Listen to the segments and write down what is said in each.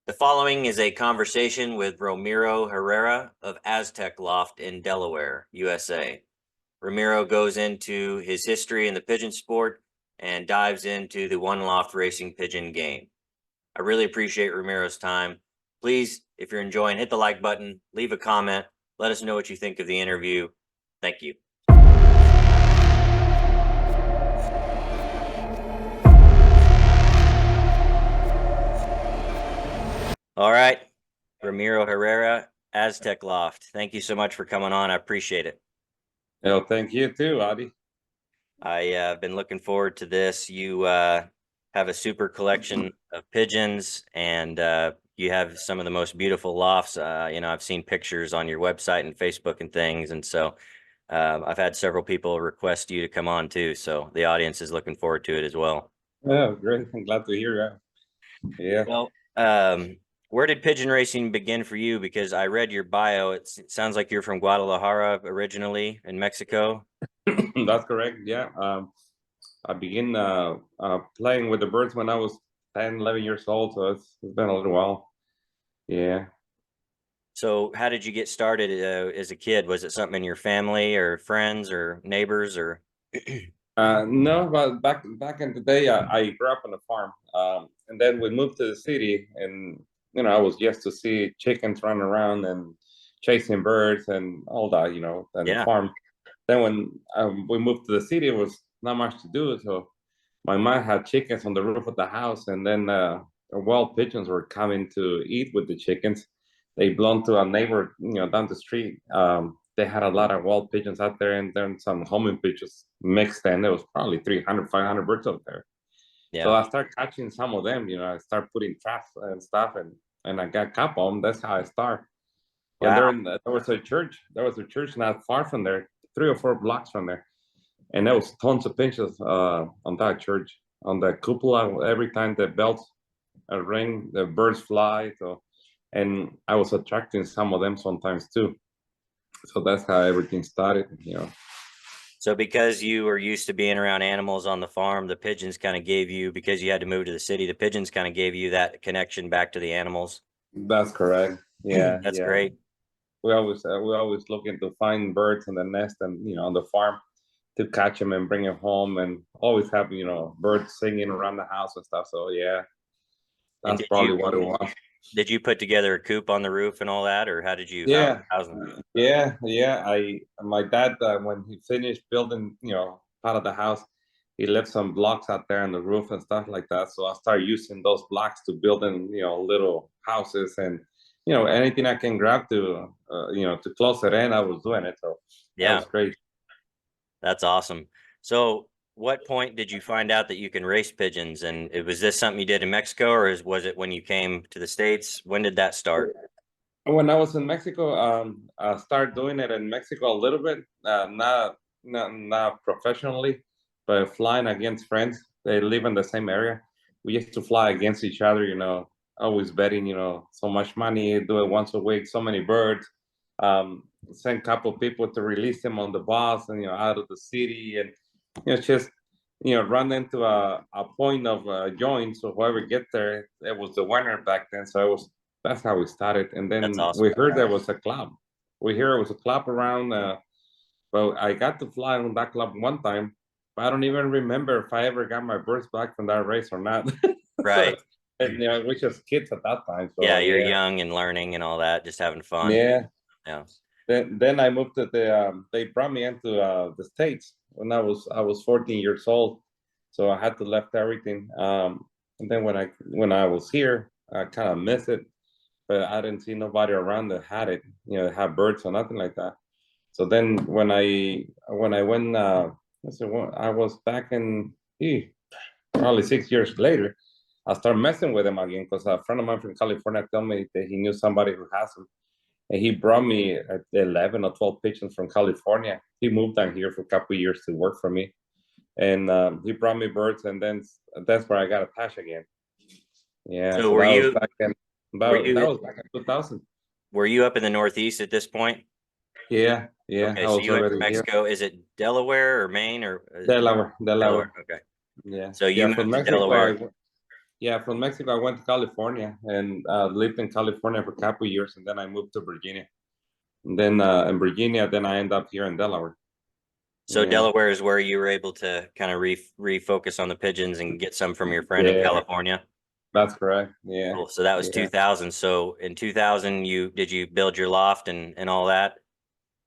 The following is a conversation with Romiro Herrera of Aztec Loft in Delaware, USA. Romiro goes into his history in the pigeon sport and dives into the one loft racing pigeon game. I really appreciate Ramiro's time. Please, if you're enjoying, hit the like button, leave a comment, let us know what you think of the interview. Thank you. All right, Romiro Herrera, Aztec Loft. Thank you so much for coming on. I appreciate it. Well, thank you too, Adi. I've been looking forward to this. You have a super collection of pigeons, and you have some of the most beautiful lofts. I've seen pictures on your website and Facebook and things, and so I've had several people request you to come on too. So the audience is looking forward to it as well. Yeah, great. I'm glad to hear that. Yeah. Well, where did pigeon racing begin for you? Because I read your bio. It sounds like you're from Guadalajara originally in Mexico. That's correct. Yeah. I began playing with the birds when I was 10, 11 years old. So it's been a little while. Yeah. So how did you get started as a kid? Was it something in your family or friends or neighbors or? No, but back in the day, I grew up on a farm. And then we moved to the city, and I was used to see chickens running around and chasing birds and all that, and the Yeah. farm. Then when we moved to the city, it was not much to do. So my mom had chickens on the roof of the house, and then wild pigeons were coming to eat with the chickens. They belonged to a neighbor, down the street. They had a lot of wild pigeons out there, and then some homing pigeons mixed, and there was probably 300, 500 birds out there. So Yeah. I started catching some of them. I started putting traps and stuff, and I got a couple of them. That's how I started. And Wow. there was a church. There was a church not far from there, 3 or 4 blocks from there, and there was tons of pigeons on that church, on the cupola. Every time the bells ring, the birds fly. So, and I was attracting some of them sometimes too. So that's how everything started. So because you were used to being around animals on the farm, the pigeons kind of gave you, because you had to move to the city, the pigeons kind of gave you that connection back to the animals. That's correct. Yeah, That's yeah. great. We always looking to find birds in the nest and on the farm to catch them and bring them home, and always have birds singing around the house and stuff. So yeah, And that's probably what it was. did you put together a coop on the roof and all that, or how did you Yeah, house them? yeah. My dad, when he finished building, part of the house, he left some blocks out there on the roof and stuff like that. So I started using those blocks to build in, little houses, and anything I can grab to close it in, I was doing it. So that Yeah, was great. that's awesome. So what point did you find out that you can race pigeons? And was this something you did in Mexico, or was it when you came to the States? When did that start? When I was in Mexico, I started doing it in Mexico a little bit, not professionally, but flying against friends. They live in the same area. We used to fly against each other, always betting, so much money, do it once a week, so many birds. Send a couple of people to release them on the bus and out of the city, and just run into a point of join. So whoever get there, it was the winner back then. So it was that's how we started. And That's then awesome. we heard there was a club. We hear it was a club around. Well, I got to fly on that club one time, but I don't even remember if I ever got my birds back from that race or not. So, Right. and we just kids at that time. Yeah, So you're yeah, young and learning and all that, just having fun. yeah. Yeah. Then I moved to they brought me into the States when I was 14 years old, so I had to left everything. And then when I was here, I kind of missed it, but I didn't see nobody around that had it, had birds or nothing like that. So then when I went, I was back in probably 6 years later. I started messing with them again because a friend of mine from California told me that he knew somebody who has them, and he brought me 11 or 12 pigeons from California. He moved down here for a couple of years to work for me, and he brought me birds, and then that's where I got attached again. Yeah, So so that was back in 2000. were you up in the Northeast at this point? Yeah, yeah, Okay, I so was you went from already here. Mexico. Is it Delaware or Maine or Delaware, Delaware? Delaware. Okay. Yeah, So you yeah. moved From to Mexico, Delaware. Yeah, from Mexico, I went to California and lived in California for a couple of years, and then I moved to Virginia. And then in Virginia, then I end up here in Delaware. So Yeah, Delaware is where you were able to kind of refocus on the pigeons and get some from your friend in yeah, California. that's correct. Yeah, Cool. So that was yeah. 2000. So in 2000, did you build your loft and all that?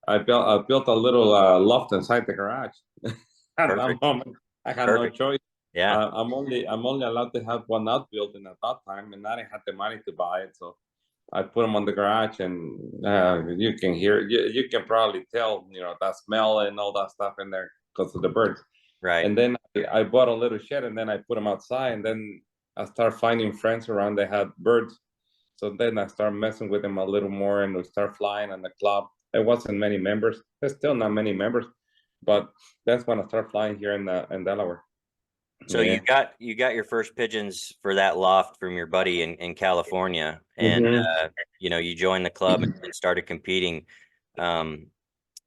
I built a little loft inside the garage. At that Perfect. moment, I had no Perfect. choice. Yeah. I'm only allowed to have one outbuilding at that time, and I didn't have the money to buy it, so I put them on the garage, and you can hear, you can probably tell, that smell and all that stuff in there because of the birds. Right. And then I bought a little shed, and then I put them outside, and then I started finding friends around that had birds. So then I started messing with them a little more, and we start flying on the club. There wasn't many members. There's still not many members, but that's when I started flying here in Delaware. So Yeah. you got your first pigeons for that loft from your buddy in California, and Hmm. you joined the club and started competing. Um,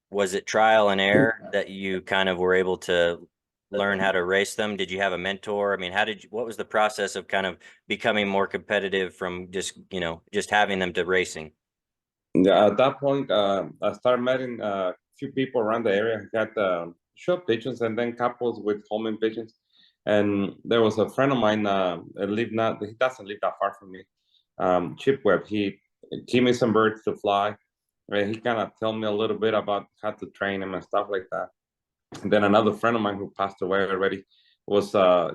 was it trial and error that you kind of were able to learn how to race them? Did you have a mentor? I mean, what was the process of kind of becoming more competitive from just having them to racing? Yeah, at that point, I started meeting a few people around the area who had short pigeons and then couples with homing pigeons. And there was a friend of mine, he doesn't live that far from me, Chip Webb. He gave me some birds to fly. And he kind of told me a little bit about how to train them and stuff like that. And then another friend of mine who passed away already was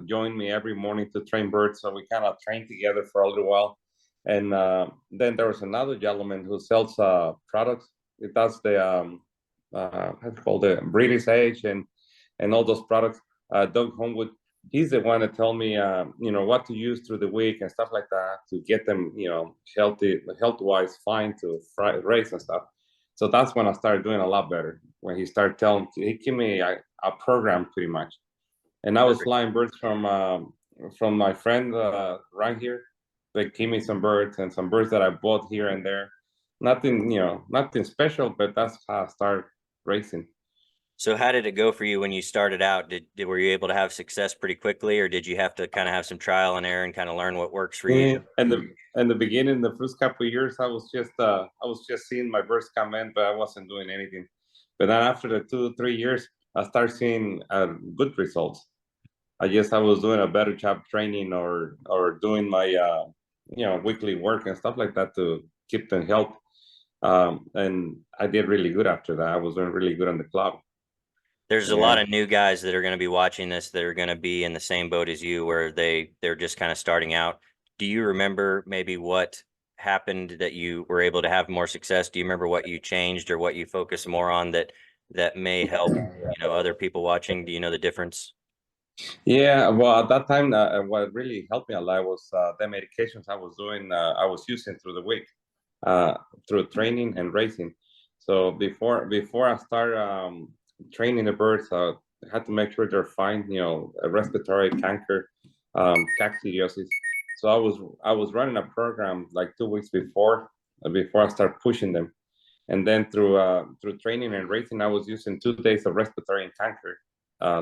joining me every morning to train birds. So we kind of trained together for a little while. And then there was another gentleman who sells products. It does the how's it called, the British Age and all those products. Doug Homewood. He's the one that told me, what to use through the week and stuff like that to get them, health wise fine to race and stuff. So that's when I started doing a lot better. When he gave me a program pretty much, and I was Perfect. flying birds from my friend right here. They gave me some birds and some birds that I bought here and there. Nothing, nothing special, but that's how I started racing. So how did it go for you when you started out? Were you able to have success pretty quickly, or did you have to kind of have some trial and error and kind of learn what works for you? And the beginning, the first couple of years, I was just seeing my birds come in, but I wasn't doing anything. But then after the 2 3 years, I started seeing good results. I guess I was doing a better job training or doing my weekly work and stuff like that to keep them healthy. And I did really good after that. I was doing really good on the club. There's a lot Yeah. of new guys that are going to be watching this that are going to be in the same boat as you, where they're just kind of starting out. Do you remember maybe what happened that you were able to have more success? Do you remember what you changed or what you focused more on that may help, other people watching? Do you know the difference? Yeah, well, at that time, what really helped me a lot was the medications I was using through the week, uh, through training and racing. So before I start training the birds, I had to make sure they're fine, a respiratory canker, coccidiosis. So I was running a program like 2 weeks before I start pushing them. And then through training and racing, I was using 2 days of respiratory and cancer,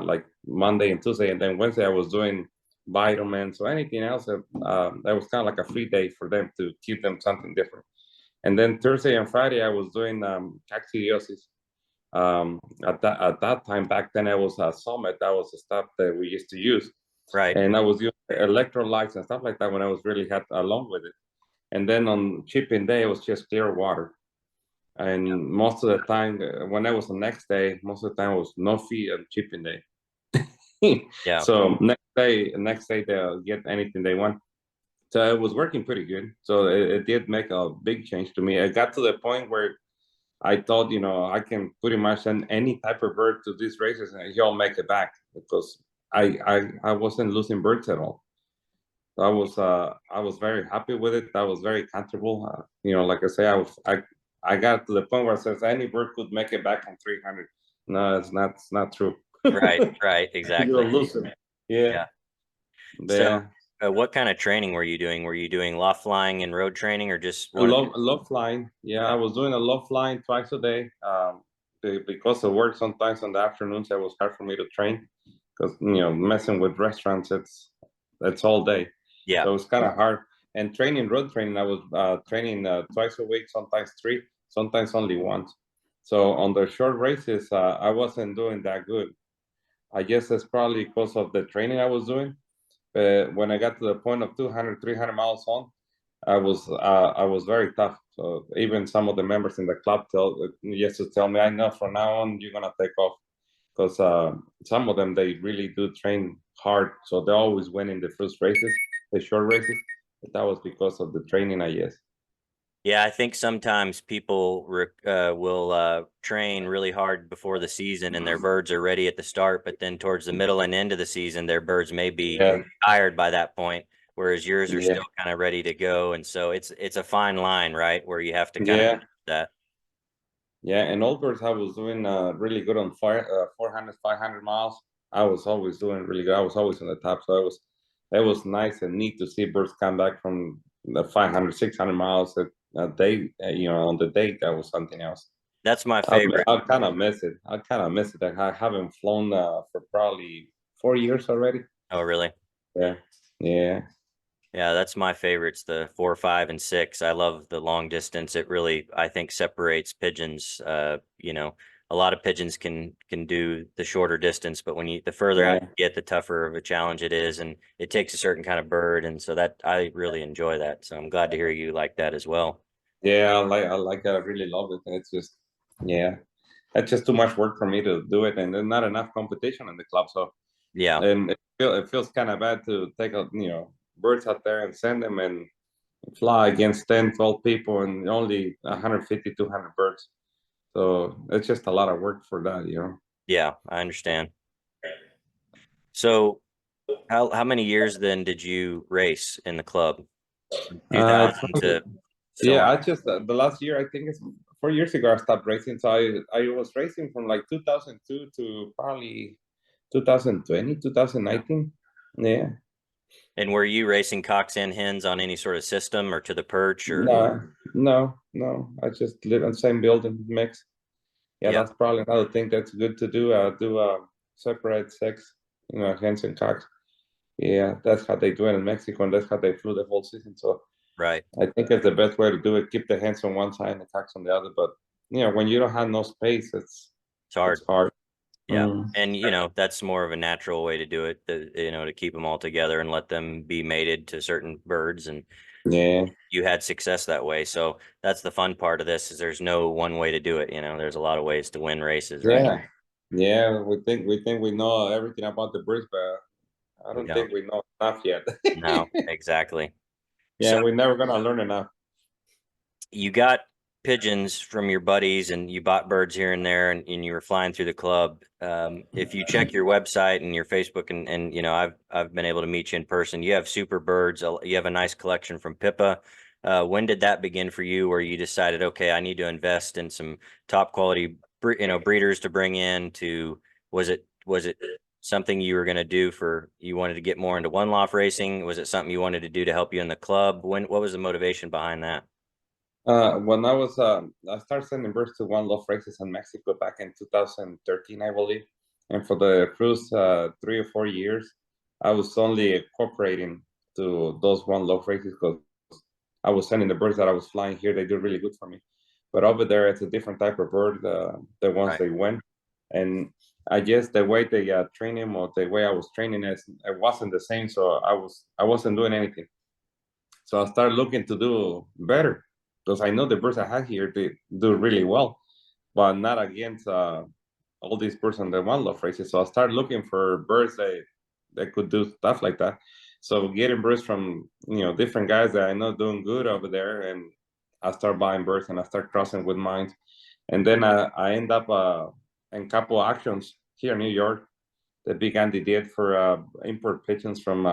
like Monday and Tuesday, and then Wednesday I was doing vitamins or anything else. That was kind of like a free day for them to keep them something different. And then Thursday and Friday I was doing coccidiosis. At that time back then, I was a Summit. That was the stuff that we used to use, Right. and I was using electrolytes and stuff like that when I was really had along with it. And then on chipping day, it was just clear water. And most of the time, when I was the next day, most of the time it was no fee and chipping day. Yeah. So next day they'll get anything they want. So it was working pretty good. So it did make a big change to me. I got to the point where I thought, I can pretty much send any type of bird to these races and he'll make it back because I wasn't losing birds at all. So I was very happy with it. I was very comfortable. Like I say, I got to the point where it says any bird could make it back on 300. No, it's not true. Right. Right. You'll Exactly. lose them. Yeah, Yeah. So, yeah. what kind of training were you doing? Were you doing loft flying and road training, or just I one? love flying. Yeah, I Yeah. was doing a love flying twice a day. Because of work, sometimes on the afternoons it was hard for me to train because messing with restaurants, it's all day. Yeah. So it's kind of hard. And road training, I was training twice a week, sometimes three, sometimes only once. So on the short races, I wasn't doing that good. I guess it's probably because of the training I was doing. But when I got to the point of 200, 300 miles on, I was very tough. So even some of the members in the club used to tell me, I know from now on you're gonna take off, because some of them they really do train hard, so they always win in the first races, the short races. But that was because of the training, I guess. Yeah, I think sometimes people will train really hard before the season and their birds are ready at the start, but then towards the middle and end of the season, their birds may be Yeah, tired by that point, whereas yours are yeah, still kind of ready to go. And so it's a fine line, right? Where you have to kind of yeah, manage that. yeah. And old birds, I was doing really good on 400, 500 miles. I was always doing really good. I was always on the top, so it was nice and neat to see birds come back from the 500, 600 miles a day. On the day, that was something else. That's my favorite. I kind of miss it. I kind of miss it. I haven't flown for probably 4 years already. Oh, really? Yeah, yeah, Yeah, that's my favorites, the 4, 5, and 6. I love the long distance. It really, I think, separates pigeons. A lot of pigeons can do the shorter distance, but the further out yeah, you get, the tougher of a challenge it is, and it takes a certain kind of bird, and so that I really enjoy that. So I'm glad to hear you like that as well. yeah. I like it. I really love it. It's just, yeah, it's just too much work for me to do it, and there's not enough competition in the club. So, Yeah, and it feels kind of bad to take out, birds out there and send them and fly against 10, 12 people and only 150, 200 birds. So it's just a lot of work for that. yeah, I understand. So how many years then did you race in the club? From Uh, 2000 to still Yeah, on? I just the last year, I think it's 4 years ago, I stopped racing. So I was racing from like 2002 to probably 2020, 2019. Yeah, And were you racing cocks and hens on any sort of system or to the perch or? no. I just live in the same building mix. Yeah, Yeah, that's probably another thing that's good to do. Do separate sex, hens and cocks. Yeah, that's how they do it in Mexico, and that's how they flew the whole season. So right. I think it's the best way to do it. Keep the hens on one side and the cocks on the other. But when you don't have no space, It's it's hard. hard. Yeah. Mm, And that's more of a natural way to do it, to keep them all together and let them be mated to certain birds. And yeah, you had success that way. So that's the fun part of this is there's no one way to do it. There's a lot of ways to win races, right? yeah, yeah. We think we know everything about the birds, but I We don't don't. think we know enough yet. No, exactly. So Yeah, we're never gonna learn enough. you got pigeons from your buddies and you bought birds here and there and you were flying through the club. If you check your website and your Facebook and I've been able to meet you in person, you have super birds. You have a nice collection from Pippa. When did that begin for you where you decided, okay, I need to invest in some top quality breeders to bring in to was it something you were going to do you wanted to get more into one loft racing? Was it something you wanted to do to help you in the club? What was the motivation behind that? When I started sending birds to one love races in Mexico back in 2013, I believe. And for the first 3 or 4 years, I was only cooperating to those one love races because I was sending the birds that I was flying here. They do really good for me. But over there, it's a different type of bird, the ones Right. they win. And I guess the way they train him or the way I was training it wasn't the same. So I wasn't doing anything. So I started looking to do better because I know the birds I have here they do really well, but not against all these birds on the wildlife races. So I started looking for birds that could do stuff like that. So getting birds from different guys that I know doing good over there, and I start buying birds and I start crossing with mine, and then I end up in couple actions here in New York. The big Andy did for import pigeons from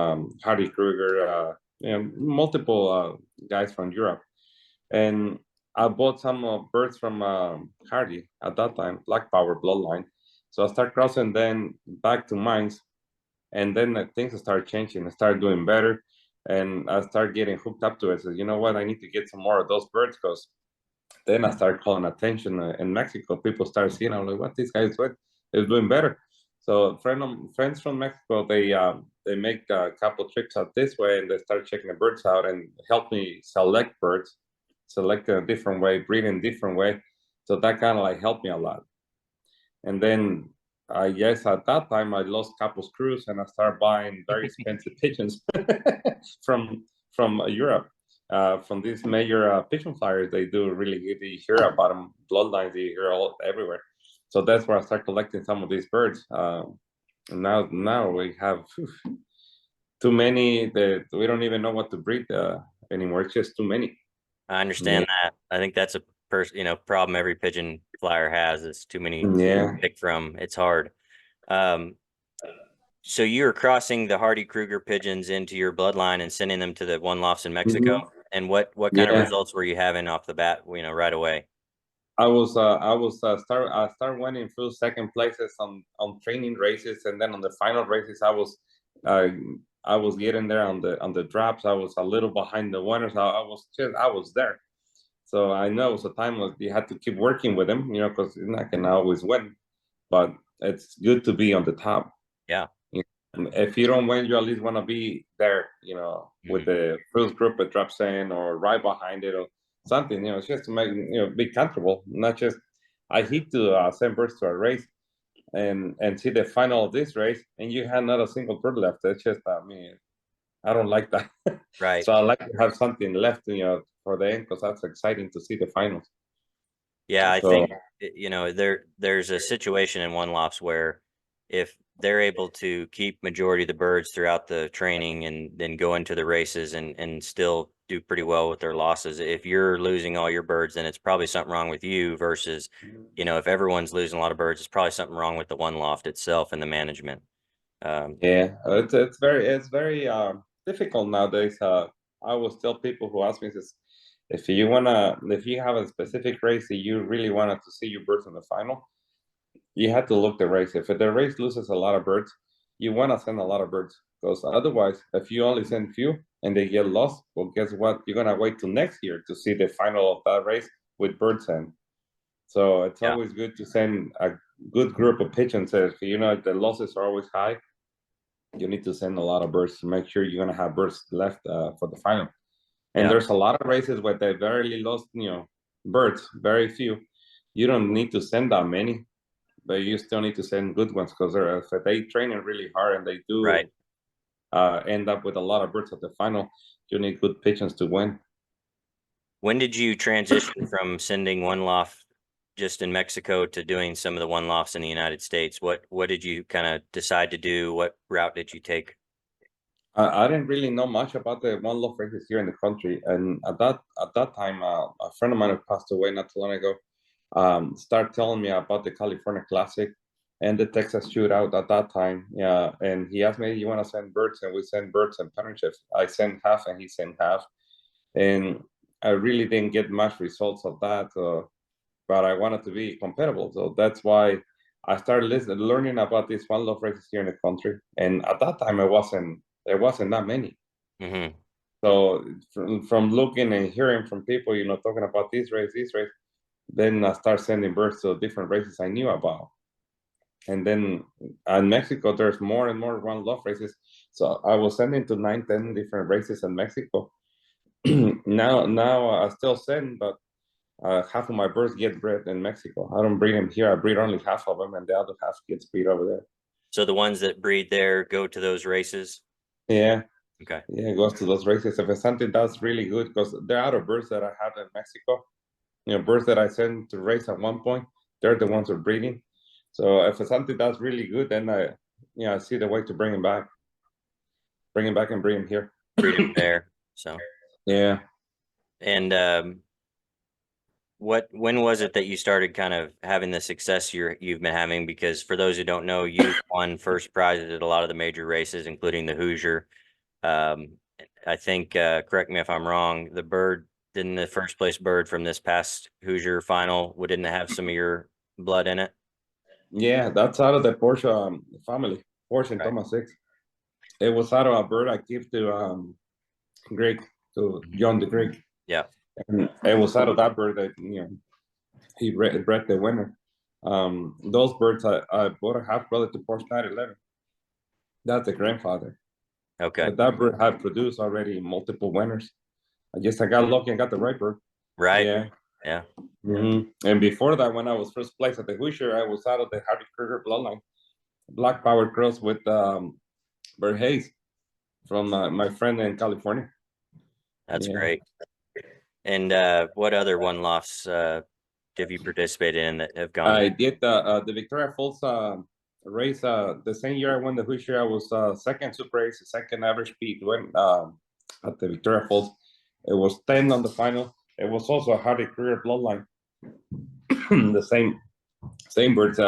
Hardy Kruger, multiple guys from Europe. And I bought some birds from Hardy at that time, Black Power Bloodline. So I started crossing then back to mines. And then things started changing. I started doing better. And I started getting hooked up to it. So, you know what? I need to get some more of those birds because then I started calling attention in Mexico. People started seeing, I'm like, what this guy is doing? He's doing better. So friends from Mexico, they make a couple trips out this way, and they start checking the birds out and help me select birds, select a different way, breed in different way. So that kind of like helped me a lot. And then I guess at that time I lost a couple screws and I started buying very expensive pigeons from Europe. From these major pigeon flyers, they do really good. You hear about them, bloodlines, you hear all everywhere. So that's where I start collecting some of these birds. And now we have too many that we don't even know what to breed anymore. It's just too many. I understand that. I think that's a problem every pigeon flyer has is too many Yeah. to pick from. It's hard. Um, so you're crossing the Hardy Kruger pigeons into your bloodline and sending them to the one lofts in Mexico. Mhm. And what kind of Yeah. results were you having off the bat, right away? I started winning through second places on training races, and then on the final races uh, I was getting there on the drops. I was a little behind the winners. I was there. So I know it was a time that you had to keep working with them, because you're not gonna always win, but it's good to be on the top. Yeah. And if you don't win, you at least want to be there, with Mhm. the first group that drops in or right behind it or something, it's just to make, be comfortable, not just. I hate to send birds to a race and see the final of this race and you have not a single bird left. It's just, I mean, I don't like that. Right. So I like to have something left, for the end because that's exciting to see the finals. Yeah, I So think there's a situation in one lofts where if they're able to keep majority of the birds throughout the training and then go into the races and still do pretty well with their losses, if you're losing all your birds, then it's probably something wrong with you versus, if everyone's losing a lot of birds, it's probably something wrong with the one loft itself and the management. yeah, it's very difficult nowadays. I always tell people who ask me this, if you have a specific race that you really wanted to see your birds in the final, you have to look the race. If the race loses a lot of birds, you want to send a lot of birds because otherwise, if you only send few and they get lost, well, guess what? You're gonna wait till next year to see the final of that race with birds in. So it's Yeah. always good to send a good group of pigeons. If the losses are always high, you need to send a lot of birds to make sure you're gonna have birds left for the final. And Yeah. there's a lot of races where they barely lost, birds, very few. You don't need to send that many, but you still need to send good ones because if they train it really hard and they do Right. end up with a lot of birds at the final, you need good pigeons to win. When did you transition from sending one loft just in Mexico to doing some of the one lofts in the United States? What did you kind of decide to do? What route did you take? I didn't really know much about the one love races here in the country, and at that time, a friend of mine who passed away not too long ago, started telling me about the California Classic and the Texas Shootout at that time. Yeah, and he asked me, "You want to send birds?" And we send birds and partnerships. I sent half, and he sent half, and I really didn't get much results of that. But I wanted to be compatible, so that's why I started learning about these one love races here in the country. And at that time, there wasn't that many. Hmm. So from looking and hearing from people, talking about this race, then I start sending birds to different races I knew about. And then in Mexico, there's more and more one love races. So I was sending to 9, 10 different races in Mexico. Now I still send, but half of my birds get bred in Mexico. I don't breed them here. I breed only half of them, and the other half gets breed over there. So the ones that breed there go to those races. Yeah, Okay. yeah, it goes to those races. If it's something that's really good, because there are other birds that I have in Mexico, birds that I send to race at one point, they're the ones who are breeding. So if it's something that's really good, then I see the way to bring him back and bring him here. Breed them there. So, Yeah. and when was it that you started kind of having the success you've been having? Because for those who don't know, you've won first prizes at a lot of the major races, including the Hoosier. Um, I think, correct me if I'm wrong, didn't the first place bird from this past Hoosier final didn't have some of your blood in it? Yeah, that's out of the Porsche family, Porsche and Right. Thomas 6. It was out of a bird I gave to Greg, to Mhm. John the Greg. Yeah. And it was out of that bird that he bred the winner. Those birds I bought a half brother to Porsche 911. That's the grandfather. Okay. That bird had produced already multiple winners. I guess I got lucky and got the right bird. Right. Yeah. Yeah. And before that, when I was first place at the Hoosier, I was out of the Hardy Kruger bloodline, black power cross with Bird Hayes from my friend in California. That's Yeah. great. And what other one lofts have you participated in that have gone? I did the Victoria Falls race the same year I won the Hoosier. I was second super race, second average speed when at the Victoria Falls. It was 10 on the final. It was also a Hardy Kruger bloodline. The same birds.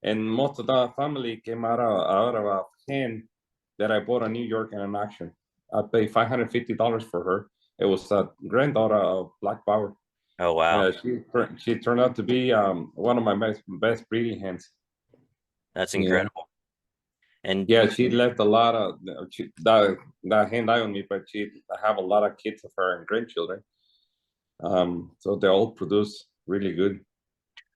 And most of the family came out of a hen that I bought in New York in an auction. I paid $550 for her. It was a granddaughter of Black Power. Oh, wow. She turned out to be one of my best breeding hens. That's Yeah, incredible. And yeah. She left a lot of that hen died on me, but I have a lot of kids of her and grandchildren. So they all produce really good.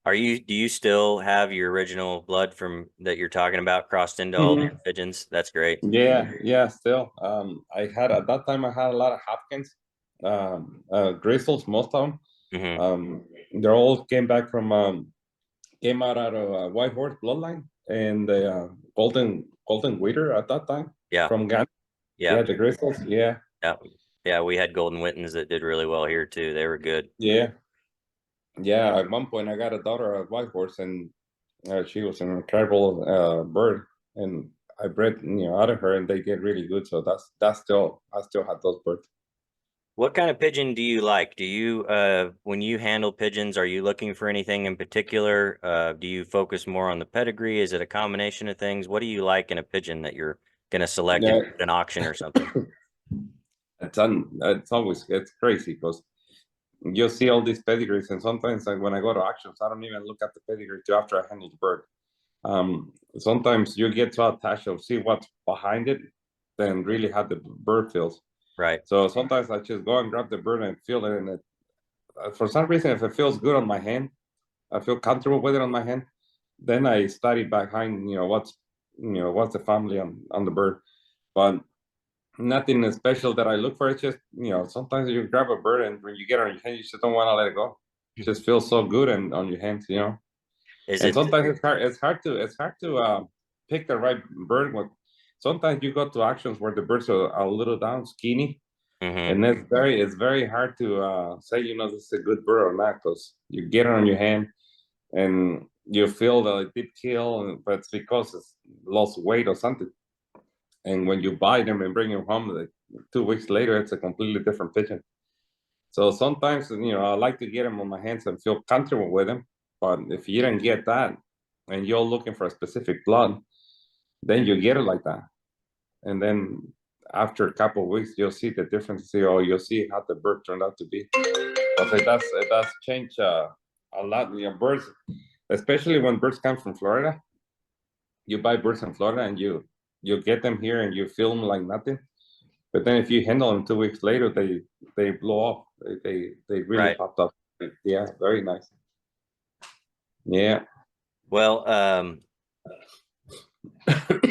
do you still have your original blood from that you're talking about crossed into all the Mhm. pigeons? That's great. Yeah. Still, I had at that time I had a lot of Hopkins, Grizzles, most of them. Hmm. They all came out of White Horse bloodline and the Golden Waiter at that time Yeah. from Ghana. Yeah. Yeah, the Grizzles. Yeah, Yeah. Yeah. We had golden Wittens that did really well here too. They were good. yeah, yeah. At one point, I got a daughter of White Horse, and she was an incredible bird, and I bred out of her, and they get really good. So that's still I still have those birds. What kind of pigeon do you like? Do you, when you handle pigeons, are you looking for anything in particular? Do you focus more on the pedigree? Is it a combination of things? What do you like in a pigeon that you're going to select at Yeah, an auction or something? it's always it's crazy because you see all these pedigrees, and sometimes like when I go to auctions, I don't even look at the pedigree till after I handle the bird. Sometimes you get so attached to see what's behind it than really how the bird feels. Right. So sometimes I just go and grab the bird and feel it, and for some reason, if it feels good on my hand, I feel comfortable with it on my hand. Then I study behind, what's the family on the bird, but nothing special that I look for. It's just sometimes you grab a bird and when you get it on your hand, you just don't want to let it go. It just feels so good and on your hands. Is And it, sometimes it's hard to pick the right bird. Sometimes you go to actions where the birds are a little down, skinny, mhm, and it's very hard to say this is a good bird or not because you get it on your hand and you feel the deep kill, but it's because it's lost weight or something. And when you buy them and bring them home, like 2 weeks later, it's a completely different pigeon. So sometimes, I like to get them on my hands and feel comfortable with them. But if you didn't get that, and you're looking for a specific blood, then you get it like that. And then after a couple of weeks, you'll see the difference. You'll see how the bird turned out to be. But it does change a lot. Birds, especially when birds come from Florida. You buy birds in Florida and you get them here and you feel them like nothing. But then if you handle them 2 weeks later, they blow up. They really right. popped up. Yeah, very nice. Yeah. Well,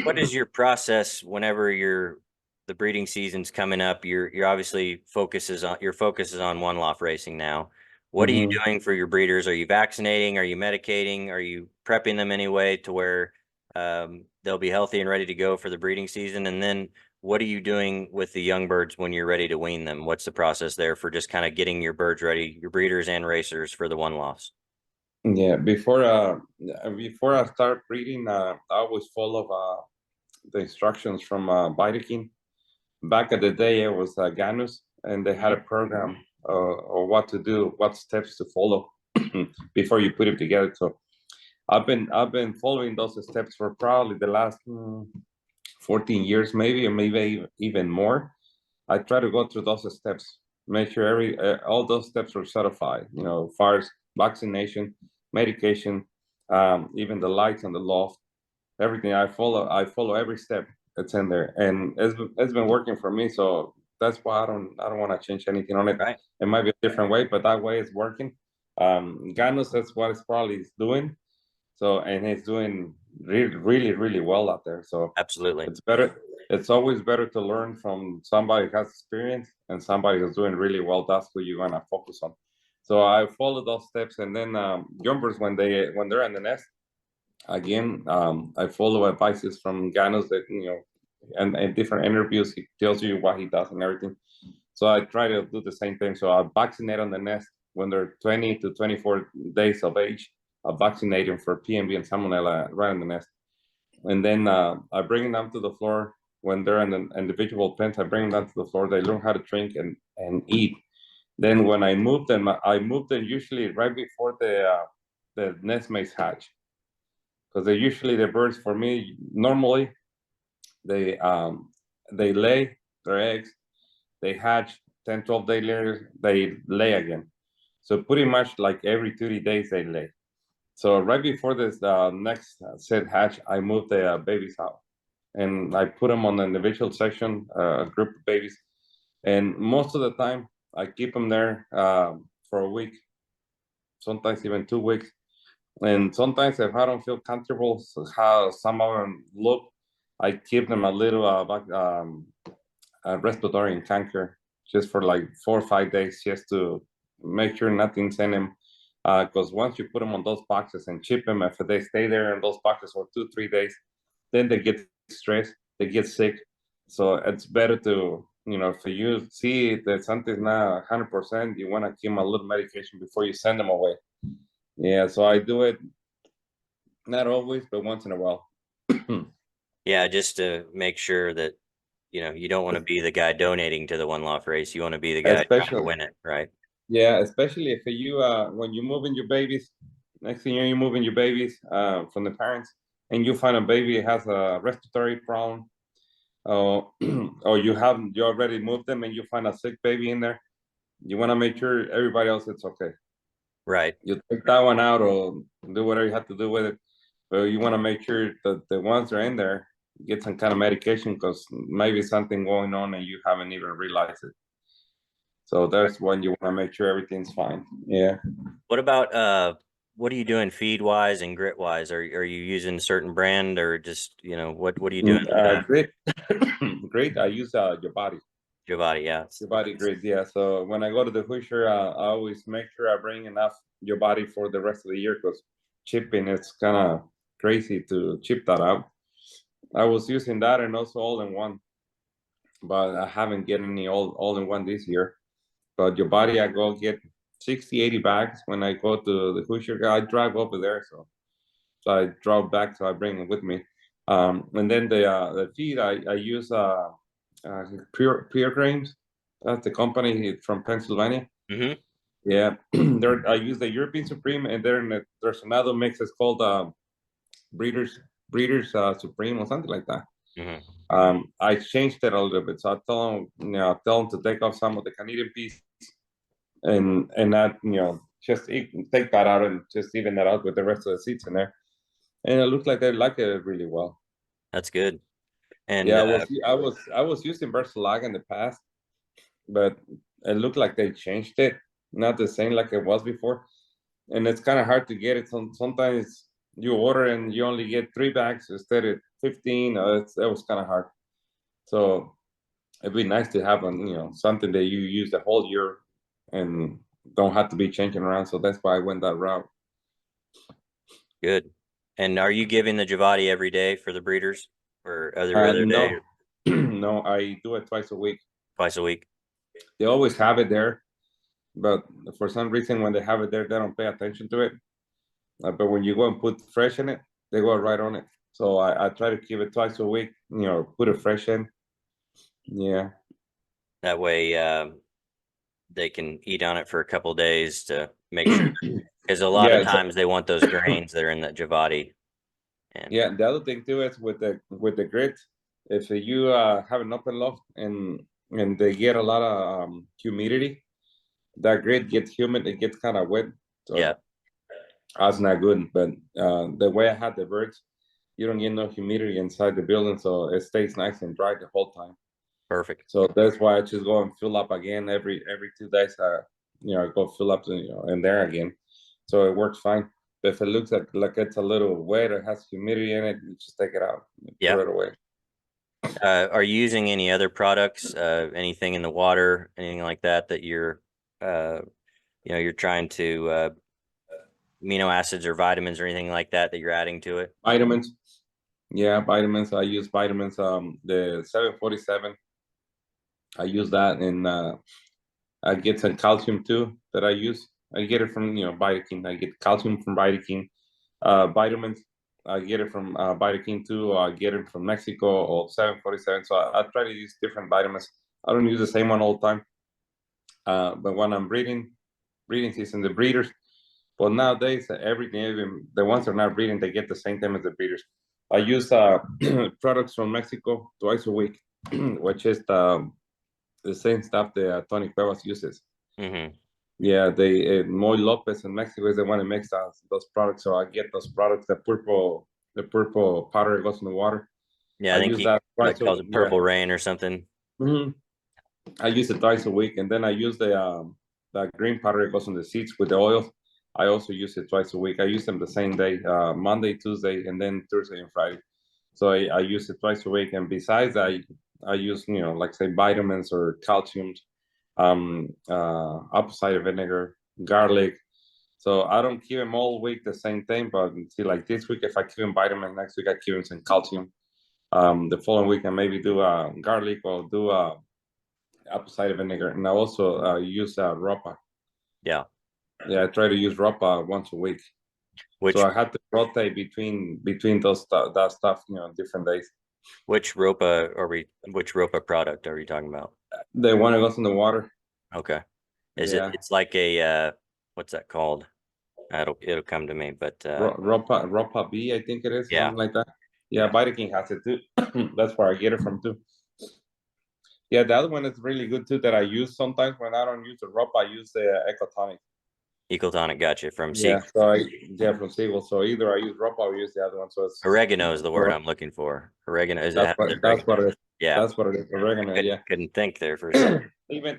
what is your process whenever the breeding season's coming up? You're obviously your focus is on one loft racing now. What are you Hmm. doing for your breeders? Are you vaccinating? Are you medicating? Are you prepping them anyway to where they'll be healthy and ready to go for the breeding season? And then what are you doing with the young birds when you're ready to wean them? What's the process there for just kind of getting your birds ready, your breeders and racers for the one lofts? Yeah. Before I start breeding, I always follow the instructions from Vitakin. Back in the day, it was Ganus, and they had a program or what to do, what steps to follow before you put it together. So I've been following those steps for probably the last 14 years, maybe, or maybe even more. I try to go through those steps, make sure all those steps are certified. Far as vaccination, medication, even the lights on the loft, everything. I follow every step that's in there, and it's been working for me. So that's why I don't want to change anything on it. Right. It might be a different way, but that way it's working. God knows that's what it's probably doing. So and it's doing really, really, really well out there. So Absolutely. it's better. it's always better to learn from somebody who has experience and somebody who's doing really well. That's who you're gonna focus on. So I follow those steps, and then jumpers when they're in the nest, again, I follow advices from Ganos that and different interviews. He tells you what he does and everything. So I try to do the same thing. So I vaccinate on the nest when they're 20 to 24 days of age. I vaccinate them for PMV and Salmonella right in the nest. And then I bring them to the floor when they're in the individual pens. I bring them down to the floor. They learn how to drink and eat. Then when I move them usually right before the nest mates hatch, because they usually the birds for me normally they lay their eggs, they hatch 10 12 days later they lay again. So pretty much like every 30 days they lay. So right before this next set hatch, I move the babies out and I put them on the individual section, a group of babies. And most of the time, I keep them there for a week, sometimes even 2 weeks. And sometimes if I don't feel comfortable, so how some of them look, I keep them a little respiratory canker just for like 4 or 5 days, just to make sure nothing's in them. Because once you put them on those boxes and chip them, if they stay there in those boxes for 2 3 days, then they get stressed, they get sick. So it's better to, if you see that something's not 100%, you want to give them a little medication before you send them away. Yeah, so I do it not always, but once in a while. Yeah, just to make sure that, you don't want to be the guy donating to the one loft race. You want to be the guy trying to Especially, win it, right? yeah, especially if you when you move in your babies, next thing you're moving your babies from the parents, and you find a baby has a respiratory problem, or you already moved them and you find a sick baby in there, you want to make sure everybody else it's okay. Right. You take that one out or do whatever you have to do with it, but you want to make sure that the ones that are in there get some kind of medication because maybe something going on and you haven't even realized it. So that's when you want to make sure everything's fine. Yeah. What about what are you doing feed wise and grit wise? Are you using a certain brand or just, what are you doing with that? Great. Great. I use your body. Giovanni, yeah. Your body grid, yeah. So when I go to the Hoosier, I always make sure I bring enough your body for the rest of the year because chipping it's kind of crazy to chip that out. I was using that and also all in one, but I haven't get any all in one this year. But your body, I go get 60, 80 bags when I go to the Hoosier. I drive over there, so I drove back, so I bring it with me. And then the feed, I use Pure Grains. That's the company from Pennsylvania. Mm-hmm. Yeah, there I use the European Supreme, and there's another mix. It's called Breeders Supreme or something like that. Mm-hmm. I changed it a little bit, so I tell them to take off some of the Canadian piece and not just take that out and just even that out with the rest of the seeds in there, and it looks like they like it really well. That's good. And Yeah, I was using Versalag in the past, but it looked like they changed it, not the same like it was before, and it's kind of hard to get it. Sometimes you order and you only get 3 bags instead of 15. It was kind of hard. So it'd be nice to have something that you use the whole year and don't have to be changing around. So that's why I went that route. good. And are you giving the Giovanni every day for the breeders or other No, day, no, I do it twice a week. twice a week? They always have it there, but for some reason when they have it there, they don't pay attention to it. But when you go and put fresh in it, they go right on it. So I try to keep it twice a week. Put it fresh in. Yeah. That way they can eat on it for a couple of days to make sure. Because a lot of Yeah. times they want those grains that are in that Giovanni. And Yeah. The other thing too is with the grit, if you have an open loft and they get a lot of humidity, that grit gets humid. It gets kind of wet. So yeah, that's not good. But the way I had the birds, you don't get no humidity inside the building, so it stays nice and dry the whole time. perfect. So that's why I just go and fill up again every 2 days. I go fill up in there again. So it works fine. But if it looks like it's a little wet or has humidity in it, you just take it out, Yeah. throw it away. Are you using any other products, anything in the water, anything like that that uh, you're trying to amino acids or vitamins or anything like that that you're adding to it? Vitamins. Yeah, vitamins. I use vitamins. The 747. I use that, and I get some calcium too that I use. I get it from Vitakin. I get calcium from Vitakin. Vitamins. I get it from Vitakin too. I get it from Mexico or 747. So I try to use different vitamins. I don't use the same one all the time. But when I'm breeding season, the breeders. But nowadays, everything, even the ones that are not breeding, they get the same time as the breeders. I use products from Mexico twice a week, which is the same stuff that Tony Cuevas uses. Hmm. Yeah, they Moy Lopez in Mexico is the one that makes those products. So I get those products, the purple powder that goes in the water. Yeah, I I think use he that twice like a calls it yeah. purple rain or something. hmm I use it twice a week, and then I use the green powder that goes on the seeds with the oils. I also use it twice a week. I use them the same day, Monday, Tuesday, and then Thursday and Friday. So I use it twice a week, and besides that, I use like say vitamins or calcium, apple cider vinegar, garlic. So I don't keep them all week the same thing, but see, like this week, if I keep them vitamin, next week I keep them some calcium. The following week I maybe do garlic or do apple cider vinegar, and I also use ropa. Yeah. Yeah, I try to use ropa once a week. So Which I had to rotate between that stuff, different days. which Ropa product are we talking about? The one that goes in the water. Okay. Yeah, It's like a what's that called? It'll come to me, but Ropa B, I think it is, or yeah. something like that. Yeah, Yeah. Vitakin has it too. That's where I get it from too. Yeah, the other one is really good too that I use sometimes when I don't use the Ropa, I use the Ecotonic. Ecotonic, gotcha, from Yeah, Siegel. so yeah, from Siegel. So either I use Ropa or use the other one. So Oregano is the word I'm looking for. Oregano is it that's has what oregano? it is. Yeah. That's what it is. Oregano. Yeah. Couldn't think there for a second.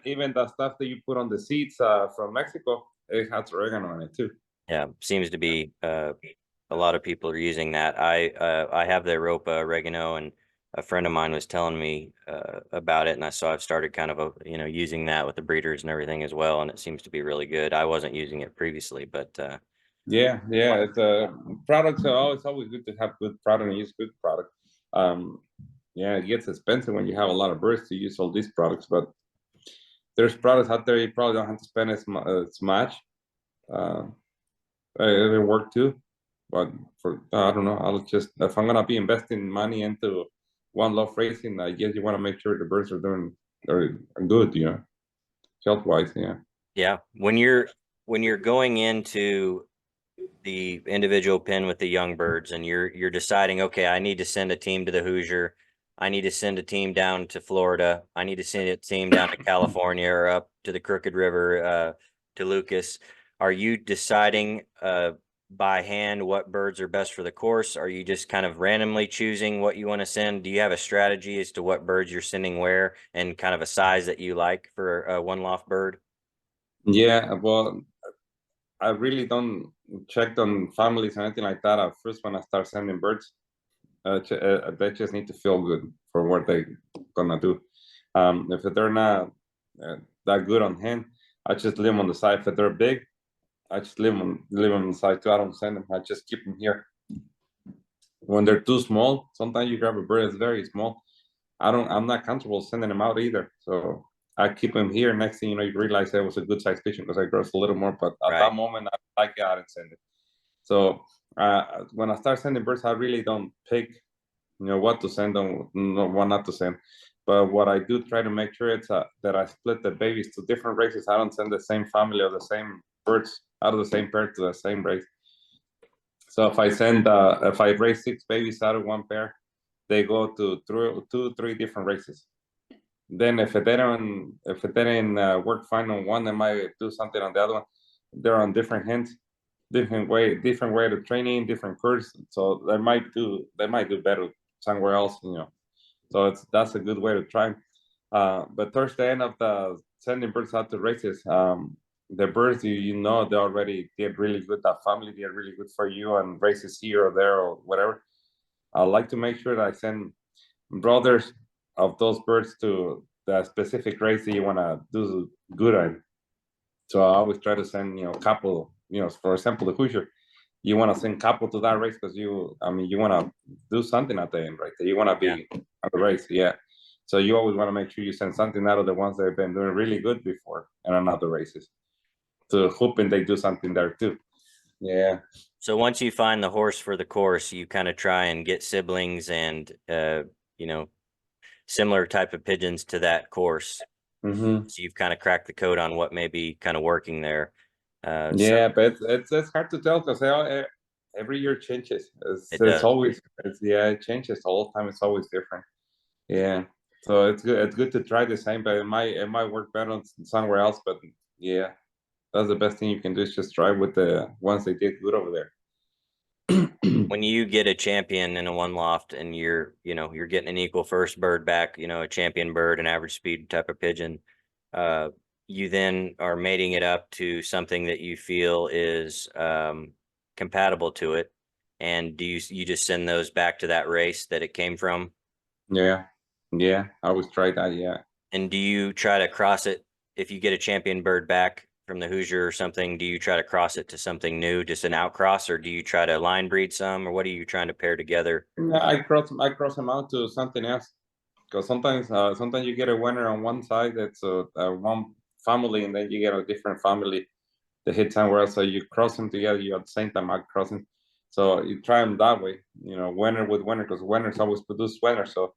Even the stuff that you put on the seeds from Mexico, it has oregano on it too. Yeah, seems to be a lot of people are using that. I have the Europa oregano, and a friend of mine was telling me about it, and I've started kind of using that with the breeders and everything as well, and it seems to be really good. I wasn't using it previously, but Yeah. It's products are always good to have good product and use good product. Um, yeah, it gets expensive when you have a lot of birds to use all these products, but there's products out there you probably don't have to spend as much. Uh, it work too, but for I don't know. I'll just if I'm gonna be investing money into one love racing, I guess you want to make sure the birds are good, health wise. Yeah. yeah, when you're going into the individual pen with the young birds and you're deciding, okay, I need to send a team to the Hoosier, I need to send a team down to Florida, I need to send a team down to California or up to the Crooked River, to Lucas. Are you deciding by hand what birds are best for the course? Are you just kind of randomly choosing what you want to send? Do you have a strategy as to what birds you're sending where and kind of a size that you like for one loft bird? Yeah, well, I really don't check on families or anything like that. At first, when I start sending birds, they just need to feel good for what they're gonna do. If they're not that good on hand, I just leave them on the side. If they're big, I just leave them on the side too. I don't send them. I just keep them here. When they're too small, sometimes you grab a bird that's very small. I'm not comfortable sending them out either. So I keep them here. Next thing you know, you realize that was a good size pigeon because I grows a little more. But at that Right. moment, I like it out and send it. So when I start sending birds, I really don't pick, what to send them, what not to send. But what I do try to make sure it's that I split the babies to different races. I don't send the same family or the same birds out of the same pair to the same race. So if I raise 6 babies out of one pair, they go to two, 3 different races. Then if they didn't work fine on one, they might do something on the other one. They're on different hands, different way of training, different course. So they might do better somewhere else. So that's a good way to try. But towards the end of the sending birds out to races, the birds they already did really good. That family did really good for you, and races here or there or whatever. I like to make sure that I send brothers of those birds to the specific race that you want to do good at. So I always try to send, couple, for example, the Hoosier, you want to send couple to that race because you want to do something at the end, right? You want to be at the race, yeah. So you always want to make sure you send something out of the ones that have been doing really good before and on other races, to hoping they do something there too. Yeah. So once you find the horse for the course, you kind of try and get siblings and similar type of pigeons to that course. Mm-hmm. So you've kind of cracked the code on what may be kind of working there. Yeah, but it's hard to tell because every year changes. It It's does. always it changes all the time. It's always different. Yeah, so it's good. It's good to try the same, but it might work better somewhere else. But yeah, that's the best thing you can do is just try with the ones they did good over there. When you get a champion in a one loft and you're getting an equal first bird back, a champion bird, an average speed type of pigeon, uh, you then are mating it up to something that you feel is compatible to it. And do you just send those back to that race that it came from? Yeah, yeah, I always try that. Yeah. And do you try to cross it if you get a champion bird back from the Hoosier or something? Do you try to cross it to something new, just an outcross, or do you try to line breed some, or what are you trying to pair together? Yeah, I cross them out to something else because sometimes you get a winner on one side that's one family, and then you get a different family that hit somewhere else. So you cross them together. You at the same time out crossing. So you try them that way. Winner with winner because winners always produce winners. So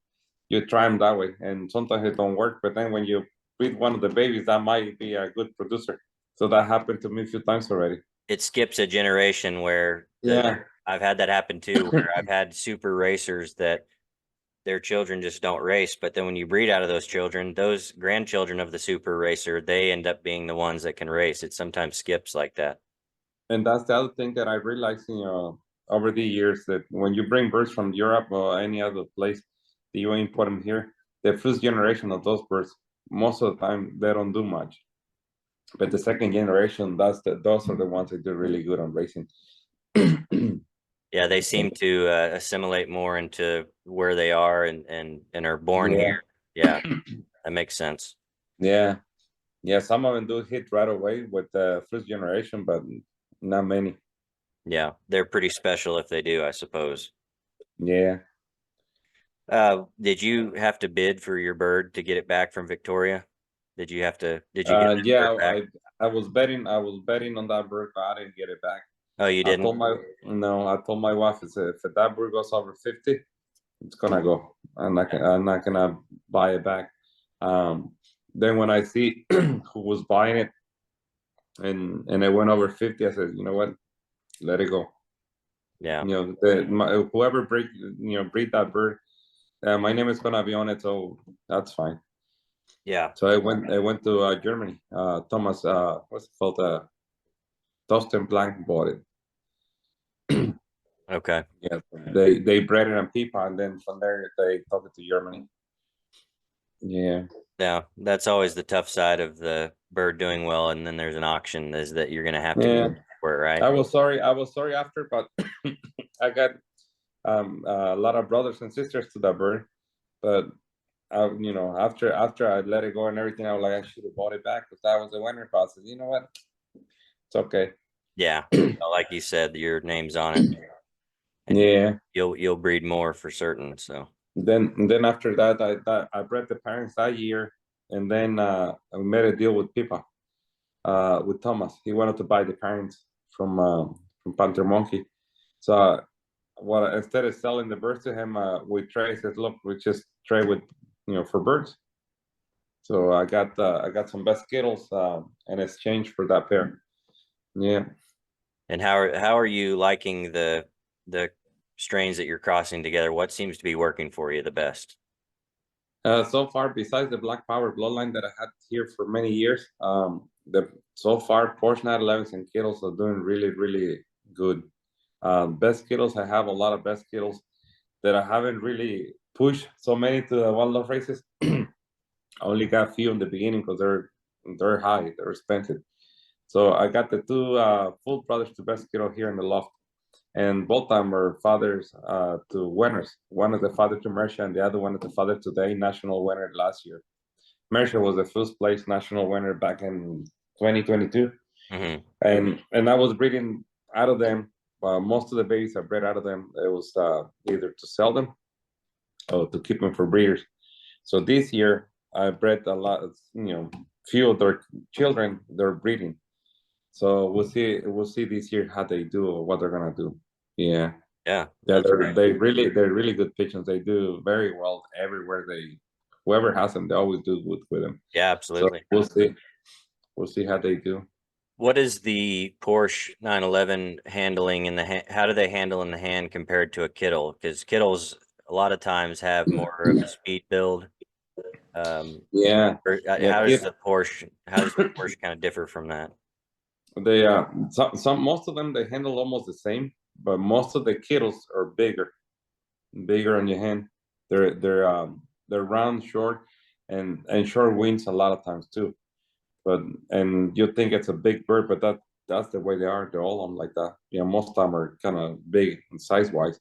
you try them that way, and sometimes it don't work. But then when you breed one of the babies, that might be a good producer. So that happened to me a few times already. It skips a generation where Yeah. I've had that happen too, where I've had super racers that their children just don't race, but then when you breed out of those children, those grandchildren of the super racer, they end up being the ones that can race. It sometimes skips like that. And that's the other thing that I realized, over the years, that when you bring birds from Europe or any other place, that you import them here, the first generation of those birds, most of the time, they don't do much. But the second generation, those are the ones that do really good on racing. Yeah, they seem to assimilate more into where they are and are born Yeah, here. Yeah, that makes sense. yeah, yeah. Some of them do hit right away with the first generation, but not many. Yeah, they're pretty special if they do, I suppose. Yeah. Did you have to bid for your bird to get it back from Victoria? Did you get that Yeah. bird back? I was betting on that bird, but I didn't get it back. Oh, you I didn't? told my no. I told my wife, if that bird goes over 50, it's gonna go. I'm not gonna buy it back. Um, then when I see who was buying it and it went over 50, I said, you know what, let it go. Yeah, Whoever breed that bird, my name is gonna be on it, so that's fine. yeah, So I went to Germany. Thomas, what's it called? Dustin Blank bought it. okay. Yeah, they bred it in Pipa, and then from there they took it to Germany. Yeah. Yeah, that's always the tough side of the bird doing well, and then there's an auction, is that you're gonna have to Yeah. go for it, right? I was sorry after, but I got a lot of brothers and sisters to that bird. But after I let it go and everything, I was like, I should have bought it back because that was a winner process. You know what? It's okay. Yeah, like you said, your name's on it, and Yeah. you'll breed more for certain. So Then after that, I bred the parents that year, and then I made a deal with Pipa, with Thomas. He wanted to buy the parents from Panther Monkey. So what instead of selling the birds to him, we trade. Said, look, we just trade with for birds. So I got some best Skittles in exchange for that pair. Yeah. and how are you liking the strains that you're crossing together? What seems to be working for you the best? So far, besides the Black Power bloodline that I had here for many years, the so far Porsche 911s and Kittles are doing really, really good. Best Skittles, I have a lot of best Skittles that I haven't really pushed so many to the one love races. I only got a few in the beginning because they're high, they're expensive. So I got the two full brothers to best Skittle here in the loft, and both of them were fathers to winners. One is the father to Mercia, and the other one is the father to the national winner last year. Mercia was the first place national winner back in 2022, Hmm. and I was breeding out of them. Most of the babies I bred out of them, it was either to sell them or to keep them for breeders. So this year I bred a lot, few of their children they're breeding. So we'll see this year how they do or what they're gonna do. Yeah. Yeah, Yeah, that's great. they're really good pigeons. They do very well everywhere whoever has them, they always do good with them. Yeah, So absolutely. we'll see how they do. What is the Porsche 911 handling in the hand? How do they handle in the hand compared to a Kittle? Because Kittles a lot of times have more of a speed build. Um, Yeah, yeah, how does kid. the Porsche? How does the Porsche kind of differ from that? They some most of them they handle almost the same, but most of the Kittles are bigger on your hand. They're round, short, and short wings a lot of times too. But and you think it's a big bird, but that's the way they are. They're all on like that. Yeah, most of them are kind of big size wise.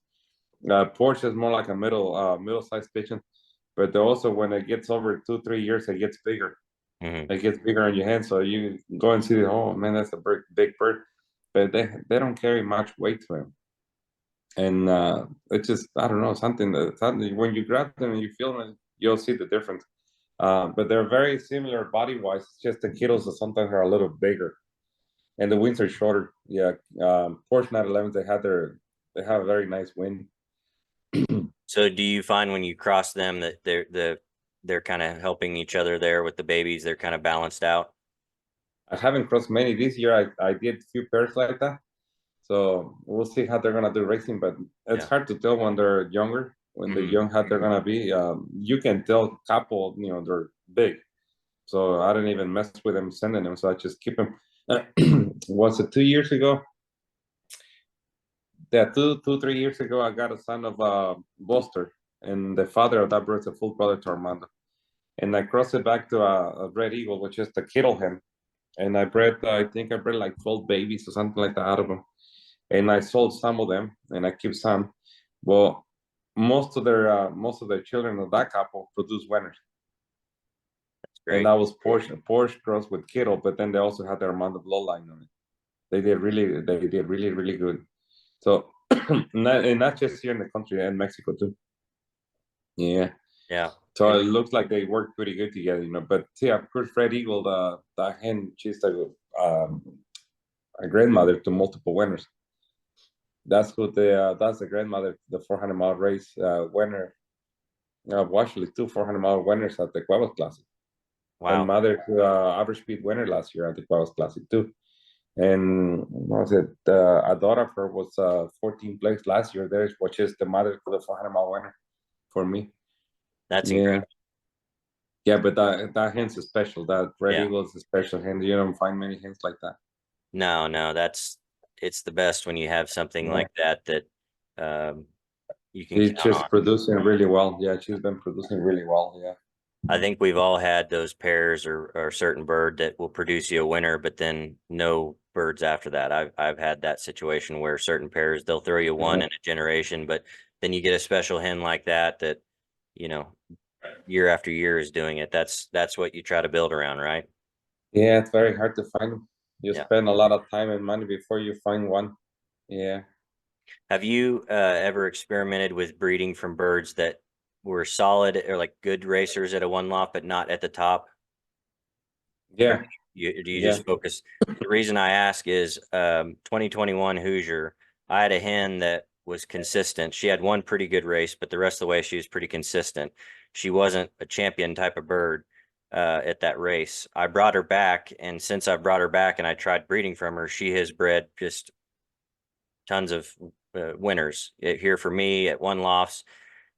Porsche is more like a middle sized pigeon, but they also when it gets over 2 3 years, it gets bigger. Hmm. It gets bigger on your hand, so you go and see. Oh man, that's a big bird, but they don't carry much weight to them, and it's just I don't know something when you grab them and you feel them, you'll see the difference. But they're very similar body wise. It's just the kittles are sometimes are a little bigger, and the wings are shorter. Yeah, Porsche 911s they have a very nice wing. So do you find when you cross them that they're kind of helping each other there with the babies? They're kind of balanced out. I haven't crossed many this year. I did a few pairs like that. So we'll see how they're gonna do racing, but it's Yeah. hard to tell when they're younger. When they're Hmm. young, how they're gonna be. You can tell couple, they're big. So I didn't even mess with them, sending them. So I just keep them. Was it 2 years ago? Yeah, 3 years ago, I got a son of Buster, and the father of that bird is a full brother to Armando. And I crossed it back to a red eagle, which is the kittle hen. And I think I bred like 12 babies or something like that out of them. And I sold some of them, and I keep some. Well, most of their children of that couple produce winners, and Great. that was Porsche crossed with Kittle, but then they also had their Armando bloodline on it. They did really really good. So and not just here in the country and Mexico too. Yeah. Yeah. So it looks like they work pretty good together. But see, of course, Fred Eagle, the hen, she's um, a grandmother to multiple winners. That's the grandmother, the 400-mile race winner. Actually, two 400-mile winners at the Cuevas Classic, and Wow. mother to average speed winner last year at the Cuevas Classic too. And what was it? A daughter of her was 14th place last year. There, which is the mother to the 400-mile winner for me. That's Yeah, incredible. yeah, but that hen's is special. That Red Yeah. Eagle is a special hen. You don't find many hens like that. No, no, it's the best when you have something Yeah. like that that um, you can She's count on. just producing really well. Yeah, she's been producing really well. Yeah. I think we've all had those pairs or a certain bird that will produce you a winner, but then no birds after that. I've had that situation where certain pairs they'll throw you one in a generation, but then you get a special hen like that that you know year after year is doing it. That's what you try to build around, right? Yeah, it's very hard to find them. You Yeah. spend a lot of time and money before you find one. Yeah. Have you ever experimented with breeding from birds that were solid or like good racers at a one loft, but not at the top? Or Yeah. do you Yeah. just focus? The reason I ask is 2021 Hoosier. I had a hen that was consistent. She had one pretty good race, but the rest of the way she was pretty consistent. She wasn't a champion type of bird at that race. I brought her back, and since I brought her back and I tried breeding from her, she has bred just tons of winners here for me at one lofts.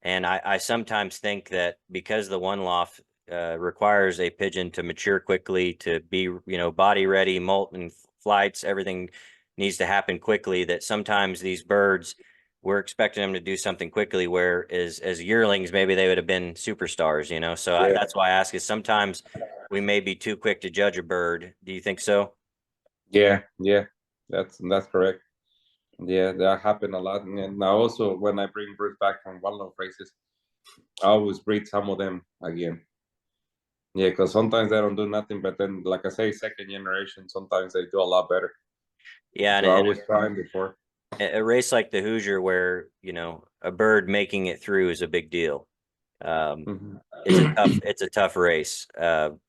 And I sometimes think that because the one loft requires a pigeon to mature quickly, to be, body ready, molt and flights, everything needs to happen quickly, that sometimes these birds, we're expecting them to do something quickly, where as yearlings, maybe they would have been superstars. So Yeah. that's why I ask is sometimes we may be too quick to judge a bird. Do you think so? Yeah. Yeah. That's correct. Yeah, that happened a lot. And I also, when I bring birds back from wildlife races, I always breed some of them again. Yeah, because sometimes they don't do nothing, but then, like I say, second generation, sometimes they do a lot better. Yeah, So I was trying before. a race like the Hoosier, where a bird making it through is a big deal. Mhm. It's a tough race. So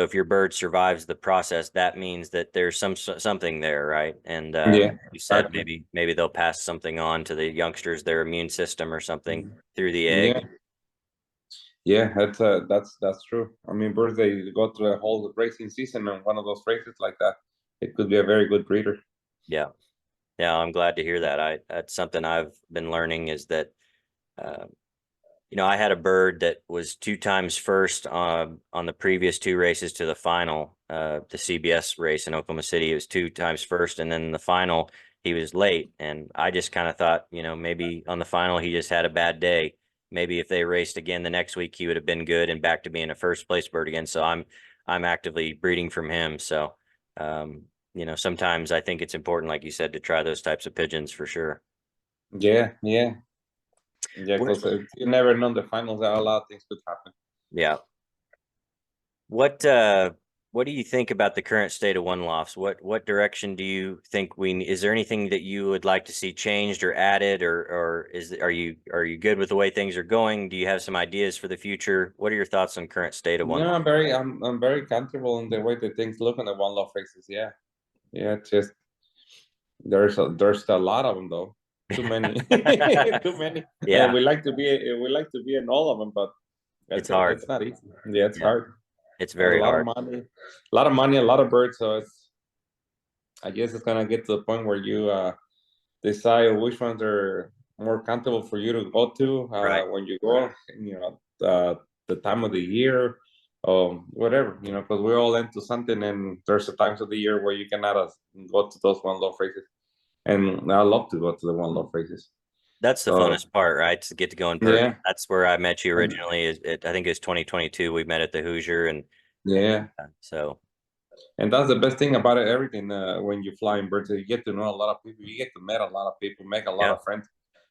if your bird survives the process, that means that there's something there, right? And Yeah, you said exactly. maybe they'll pass something on to the youngsters, their immune system or something Mhm. through the egg. Yeah, yeah, that's true. I mean, birds they go through a whole racing season, and one of those races like that, it could be a very good breeder. Yeah, yeah, I'm glad to hear that. That's something I've been learning is that uh, I had a bird that was two times first on the previous two races to the final, the CBS race in Oklahoma City. It was two times first, and then the final he was late, and I just kind of thought, maybe on the final he just had a bad day. Maybe if they raced again the next week, he would have been good and back to being a first place bird again. So I'm actively breeding from him. So sometimes I think it's important, like you said, to try those types of pigeons for sure. Yeah, yeah, yeah. What? Because you never know the finals. A lot of things could happen. Yeah. What do you think about the current state of one lofts? What direction do you think is there anything that you would like to see changed or added, or are you good with the way things are going? Do you have some ideas for the future? What are your thoughts on current state of one No, loft? I'm very comfortable in the way that things look on the one love races. Yeah, yeah. It's just there's a lot of them though. Too many, too many, and Yeah, we like to be in all of them, but it's hard. it's not easy. Yeah, it's Yeah, hard. it's A very lot of hard. money, a lot of money, a lot of birds. So I guess it's gonna get to the point where you decide which ones are more comfortable for you to go to Right. when you go. You know, the time of the year, whatever. You know, because we're all into something, and there's the times of the year where you cannot go to those one love races, and I love to go to the one love races. That's the So funnest part, right? To get to go in person. yeah, That's where I met you and originally. I think it was 2022. We met at the Hoosier, and yeah. so And that's the best thing about it, everything. When you fly in birds, you get to know a lot of people. You get to meet a lot of people, make a lot yeah, of friends.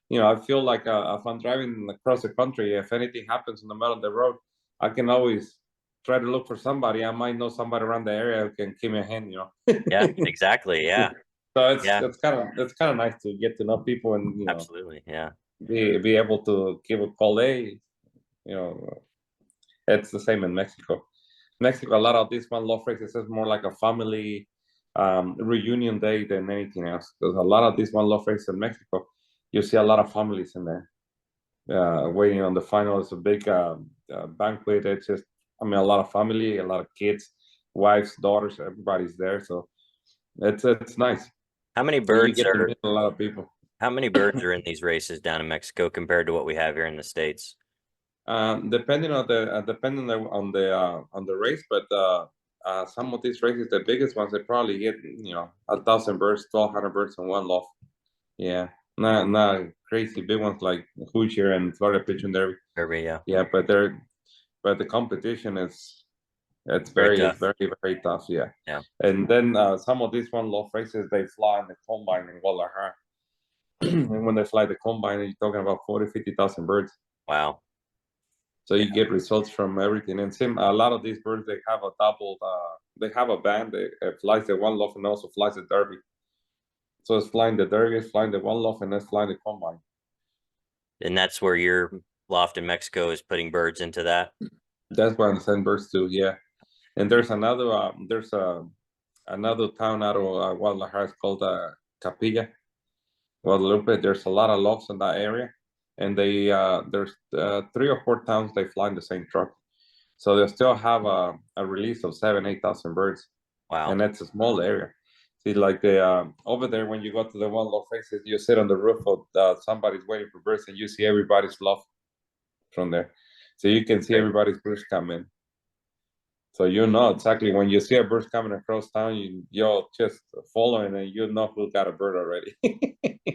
You know, I feel like if I'm driving across the country, if anything happens in the middle of the road, I can always try to look for somebody. I might know somebody around the area who can give me a hand. You yeah, know. exactly. Yeah, So yeah, it's kind of nice to get to know people and absolutely. Yeah. be able to give a call. Hey, you know, it's the same in Mexico. Mexico, a lot of these one love races is more like a family reunion day than anything else. Because a lot of these one love races in Mexico, you see a lot of families in there waiting on the final. It's a big banquet. It's just, I mean, a lot of family, a lot of kids, wives, daughters, everybody's there. So it's nice, How many and you birds get to are meet a lot of people. how many birds are in these races down in Mexico compared to what we have here in the States? Depending on the race, but some of these races, the biggest ones, they probably get 1,000 birds, 1,200 birds in one loft. Yeah, not crazy big ones like Hoosier and Florida Pigeon Derby. Kirby, yeah. Yeah, but the competition is Very it's tough. very tough. Yeah, Yeah. and then some of these one loft races they fly in the combine in Guadalajara, and when they fly the combine, you're talking about 40, 50,000 birds. Wow. So Yeah. you get results from everything. And same, a lot of these birds, they have a double, they have a band that flies the one loft and also flies the derby. So it's flying the derby, it's flying the one loft, and it's flying the combine. And that's where your loft in Mexico is putting birds into that. That's why I send birds to, yeah. And Yeah. there's another town out of Guadalajara. It's called Capilla, Guadalupe. There's a lot of lofts in that area, and there's 3 or 4 towns they fly in the same truck. So they still have a release of 7, 8,000 birds, Wow. and it's a small area. See, like the over there when you go to the one loft faces, you sit on the roof of somebody's waiting for birds, and you see everybody's loft from there, so you can see Great. everybody's birds coming. So you know exactly when you see a bird coming across town, you're just following, and you know who got a bird already.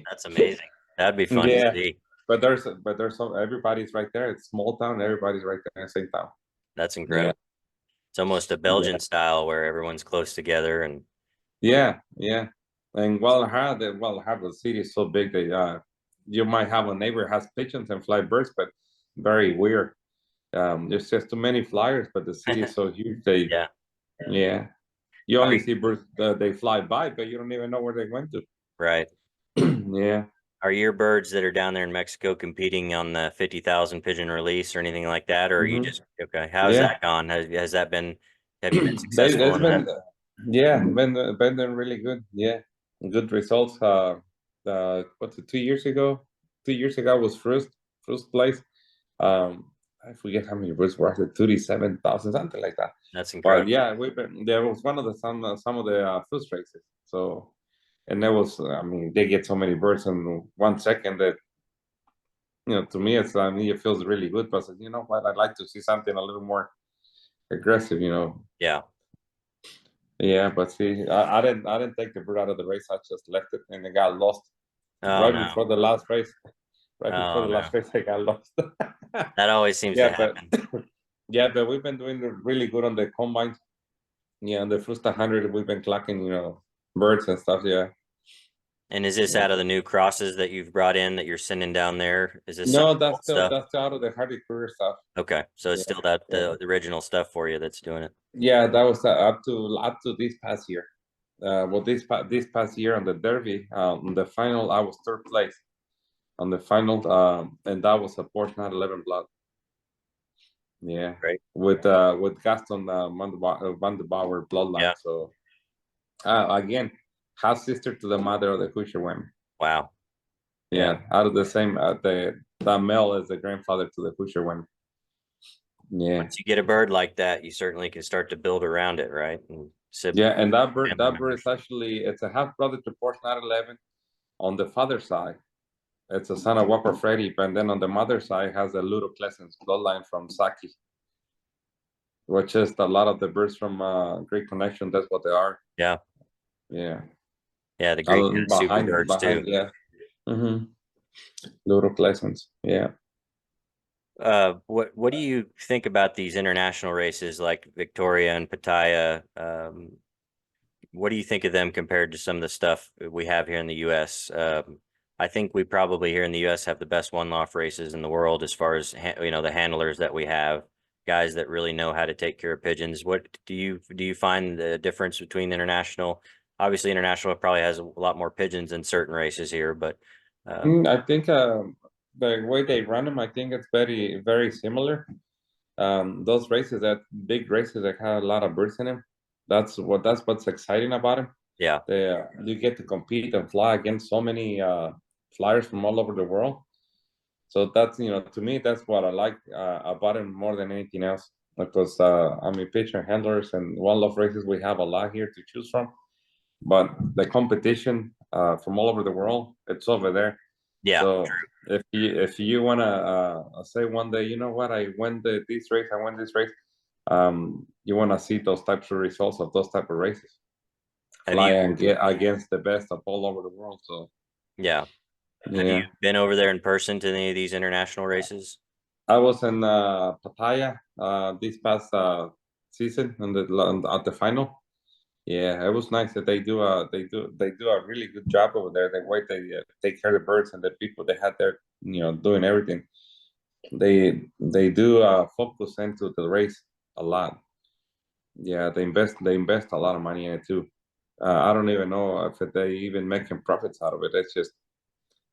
That's amazing. That'd be fun to Yeah, see. but there's some everybody's right there. It's small town. Everybody's right there in the same town. That's Yeah, incredible. It's almost a yeah. Belgian style where everyone's close together and Yeah, yeah. And Guadalajara, the city is so big that you might have a neighbor has pigeons and fly birds, but very weird. There's just too many flyers, but the city is so huge. Yeah. Yeah, you Are only you, see birds they fly by, but you don't even know where they went to. right. Yeah. Are your birds that are down there in Mexico competing on the 50,000 pigeon release or anything like that? Or are you Hmm. just, okay, how's Yeah. that gone? Has that been, have you been They successful it's in that? been yeah been doing really good. Yeah, good results. What's it? 2 years ago. 2 years ago was first place. I forget how many birds were after 37,000, something like that. That's But incredible. yeah, we've been there was one of the some of the first races. So and there was I mean they get so many birds in 1 second that to me it's I mean it feels really good. But you know what? I'd like to see something a little more aggressive. Yeah. Yeah, but see, I didn't take the bird out of the race. I just left it, and it got lost Oh right no. before the last race. Right before Oh the no. last race, I got lost. That always seems to Yeah, but happen. yeah, but we've been doing really good on the combines. Yeah, on the first 100, we've been clocking, birds and stuff. Yeah. And is this Yeah. out of the new crosses that you've brought in that you're sending down there? Is this some No, of the old stuff? that's still out of the Hardy Career stuff. Okay, so it's Yeah, still that yeah, the original stuff for you that's doing it. yeah. That was up to this past year. Well, this past year on the Derby, on the final, I was third place on the final, and that was a Porsche 911 blood. Yeah, Right. with Gaston Van der Bauer bloodline. Yeah. So again, half sister to the mother of the Kusher women. Wow. Yeah. Yeah, out of the same the male is the grandfather to the Kusher women. Yeah, Once you get a bird like that, you certainly can start to build around it, right? And yeah, and family that bird members. is actually it's a half brother to Porsche 911 on the father's side. It's a son of Whopper Freddy, but then on the mother's side has a Ludo Klessens bloodline from Saki, which is a lot of the birds from Great Connection. That's what they are. Yeah. Yeah. Yeah. The Greek super birds too. Behind, yeah. Mm-hmm. Ludo Klessens. Yeah. What do you think about these international races like Victoria and Pattaya? What do you think of them compared to some of the stuff we have here in the U.S.? I think we probably here in the U.S. have the best one-off races in the world as far as the handlers that we have, guys that really know how to take care of pigeons. What do you find the difference between international? Obviously, international probably has a lot more pigeons in certain races here, but I think the way they run them, I think it's very, very similar. Those races, that big races that have a lot of birds in them, that's what's exciting about them. yeah, You get to compete and fly against so many flyers from all over the world. So that's to me that's what I like about them more than anything else. Because I mean, pitcher handlers and one love races we have a lot here to choose from, but the competition from all over the world, it's over there. yeah, So if you wanna say one day, you know what, I won this race, I won this race, you wanna see those types of results of those type of races, have fly you? and get against the best of all over the world. So Yeah, have you yeah, been over there in person to any of these international races? I was in Pattaya this past season at the final. Yeah, it was nice that they do a really good job over there. The way they take care of the birds and the people they had there, doing everything. They do focus into the race a lot. Yeah, they invest a lot of money in it too. I don't even know if they even making profits out of it. It's just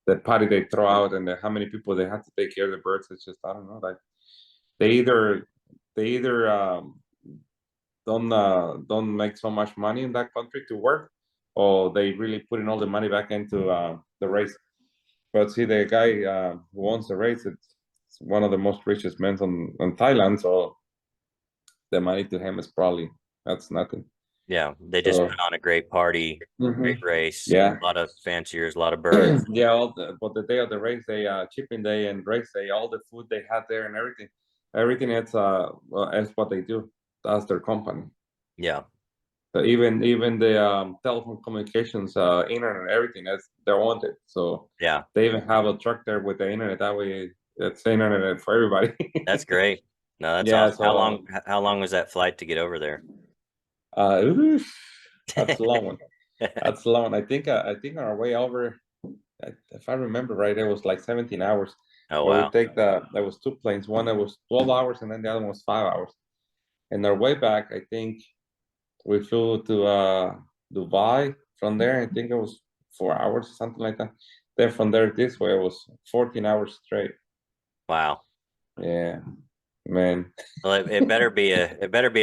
the party they throw out and how many people they have to take care of the birds. It's just I don't know. Like they either they either don't make so much money in that country to work, or they really putting all the money back into the race. But see, the guy who owns the race, it's one of the most richest men on Thailand. So the money to him is probably that's nothing. Yeah, they just So put on a great party, great mhm. race, Yeah, a lot of fanciers, a lot of birds. yeah. But the day of the race, they chipping day and race day, all the food they had there and everything. It's well, that's what they do. That's their company. Yeah, Even the telephone communications, internet, everything that's they're on it. So yeah, they even have a truck there with the internet. That way, it's internet for everybody. that's great. No, that's Yeah. awesome. How So long? How long was that flight to get over there? oof, that's a long one. That's long. I think on our way over, if I remember right, it was like 17 hours. Oh, But we wow. take there was two planes. One that was 12 hours, and then the other one was 5 hours. And our way back, I think we flew to Dubai. From there, I think it was 4 hours, something like that. Then from there this way, it was 14 hours straight. Wow. Yeah, man. Well, it better be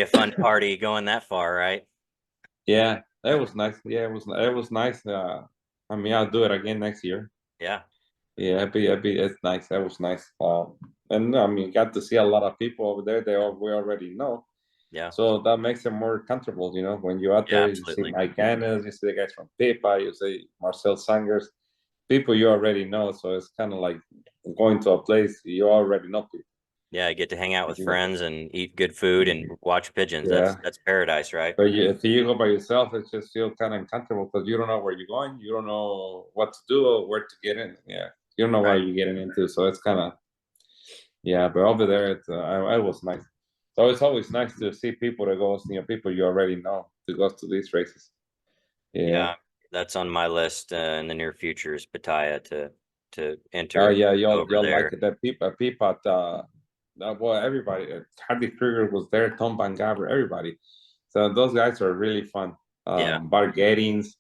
a fun party going that far, right? Yeah, that was nice. Yeah, it was nice. I mean, I'll do it again next year. Yeah. Yeah, it's nice. That was nice. And I mean, got to see a lot of people over there. We already know, Yeah. so that makes it more comfortable. You know, when you're out Yeah, there, you see absolutely. Mike Gannis, you see the guys from Pepa, you see Marcel Sangers, people you already know. So it's kind of like going to a place you already know people. Yeah, I get to hang out with You know, friends and eat good food and watch pigeons. yeah. That's paradise, right? But if you go by yourself, it just feels kind of uncomfortable because you don't know where you're going, you don't know what to do or where to get in. Yeah, you don't know what Right. you're getting into, so it's kind of yeah. But over there, it was nice. So it's always nice to see people that goes, people you already know to go to these races. Yeah. Yeah, that's on my list in the near future is Pattaya to Oh enter yeah, over you'll like there. it. That people at well, everybody. Hardy Krieger was there, Tom Van Gabber, everybody. So those guys are really fun. Yeah. Bart Gettings.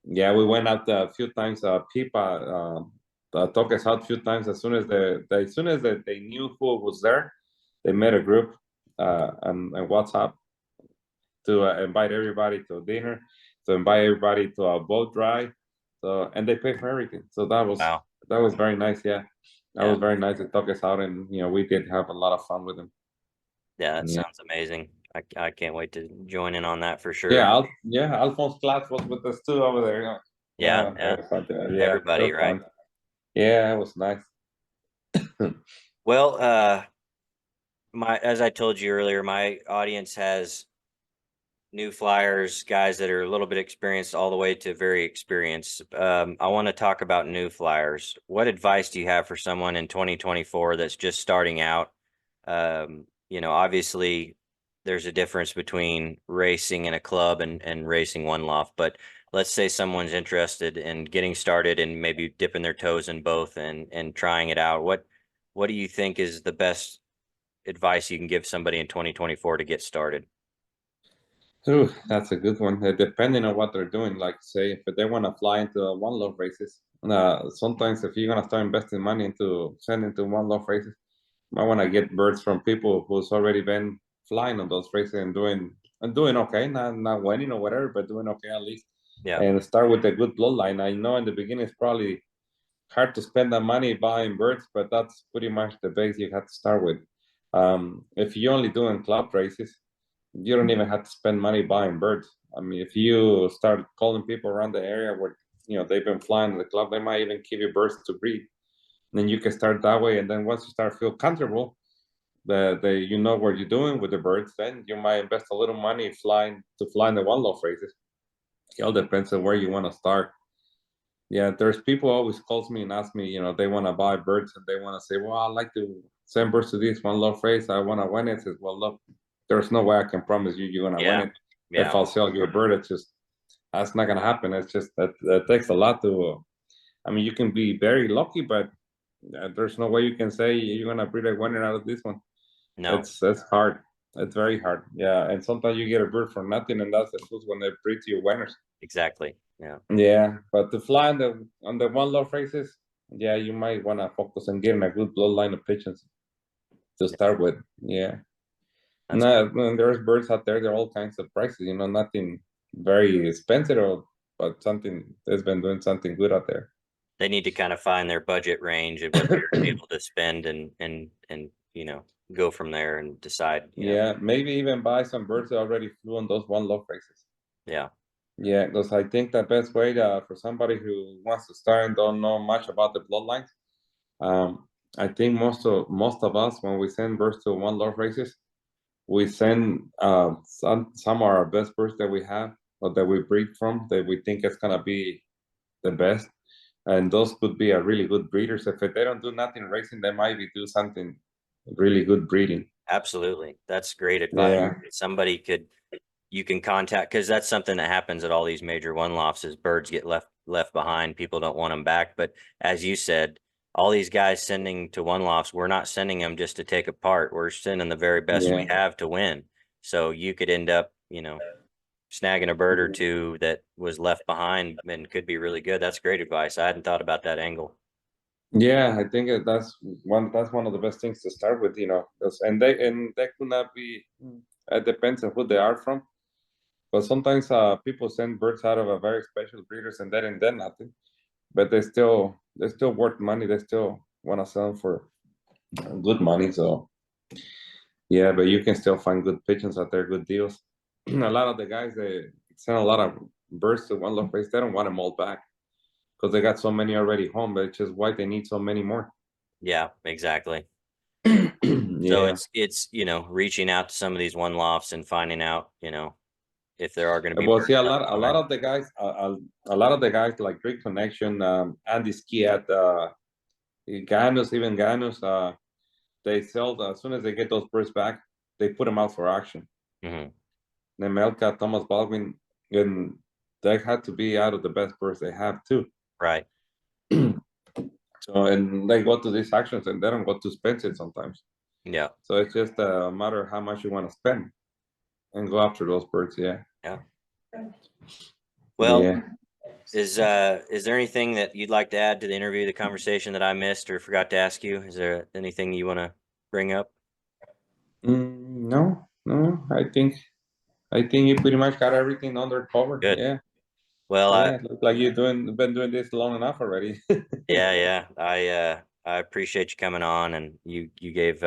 Yeah, we went out a few times. Pipa took us out a few times. As soon as they knew who was there, they made a group and WhatsApp to invite everybody to dinner, to invite everybody to a boat ride. So and they pay for everything. So Wow. that was very nice. Yeah, that Yeah. was very nice. They took us out, and we did have a lot of fun with them. Yeah, that Yeah, sounds amazing. I can't wait to join in on that for sure. yeah. Alphonse Platz was with us too over there. Yeah, Yeah, that yeah. was something. Yeah, Everybody, they're right? fun. Yeah, it was nice. Well, my as I told you earlier, my audience has new flyers, guys that are a little bit experienced all the way to very experienced. I want to talk about new flyers. What advice do you have for someone in 2024 that's just starting out? Obviously there's a difference between racing in a club and racing one loft, but let's say someone's interested in getting started and maybe dipping their toes in both and trying it out. What do you think is the best advice you can give somebody in 2024 to get started? Ooh, that's a good one. Depending on what they're doing, like say if they want to fly into one love races, sometimes if you're gonna start investing money into sending to one love races, you might want to get birds from people who's already been flying on those races and doing okay, not winning or whatever, but doing okay at least. Yeah. And start with a good bloodline. I know in the beginning it's probably hard to spend that money buying birds, but that's pretty much the base you have to start with. If you're only doing club races, you don't even have to spend money buying birds. I mean, if you start calling people around the area where they've been flying in the club, they might even give you birds to breed. And then you can start that way. And then once you start feel comfortable, that you know what you're doing with the birds, then you might invest a little money flying the one love races. It all depends on where you want to start. Yeah, there's people always calls me and ask me, they want to buy birds and they want to say, well, I'd like to send birds to this one love race. I want to win it. I says, well, look, there's no way I can promise you're gonna win Yeah. it. If Yeah. I'll sell you a bird, it's just that's not gonna happen. It's just that takes a lot to. I mean, you can be very lucky, but there's no way you can say you're gonna breed a winner out of this one. No, It's hard. It's very hard. Yeah, and sometimes you get a bird for nothing, and that's the fools when they breed to your winners. exactly. Yeah. Yeah, but to fly on the one love races, yeah, you might want to focus on getting a good bloodline of pigeons to start with. Yeah. That's No, there's birds out there. There are all kinds of prices. Nothing very expensive, but something that's been doing something good out there. they need to kind of find their budget range and what they're able to spend and go from there and decide, Yeah, maybe even buy some birds that already flew on those one love races. yeah. Yeah, because I think the best way for somebody who wants to start and don't know much about the bloodlines, I think most of us when we send birds to one love races, we send some of our best birds that we have or that we breed from that we think is gonna be the best, and those could be a really good breeders. If they don't do nothing racing, they might be do something really good breeding. Absolutely. That's great advice. Yeah, Somebody could you can contact, because that's something that happens at all these major one lofts is birds get left behind. People don't want them back. But as you said, all these guys sending to one lofts, we're not sending them just to take apart. We're sending the very best we Yeah. have to win. So you could end up, snagging a bird or two that was left behind and could be really good. That's great advice. I hadn't thought about that angle. Yeah, I think that's one of the best things to start with, 'cause- and they could not be. It depends on who they are from. But sometimes people send birds out of a very special breeders and they didn't do nothing. But they still worth money. They still want to sell them for good money. So yeah, but you can still find good pigeons out there, good deals. A lot of the guys they send a lot of birds to one place. They don't want them all back because they got so many already home. But it's just why they need so many more. Yeah, exactly. So Yeah. it's reaching out to some of these one lofts and finding out, if there are going to be Well, see, birds a left lot, a lot behind. of the guys, a lot of the guys like Great Connection, Andy Ski at Ganus, even Ganus, they sell as soon as they get those birds back, they put them out for auction. Hmm. Nemelka, Thomas Baldwin, and they had to be out of the best birds they have too. Right. So, and they go to these auctions and they don't go too expensive sometimes. Yeah. So it's just a matter of how much you want to spend and go after those birds. Yeah. Yeah. Well, Yeah. is there anything that you'd like to add to the interview, the conversation that I missed or forgot to ask you? Is there anything you want to bring up? No, no, I think you pretty much got everything under cover. Good. Yeah, Well, yeah. Look like been doing this long enough already. yeah. I appreciate you coming on, and you gave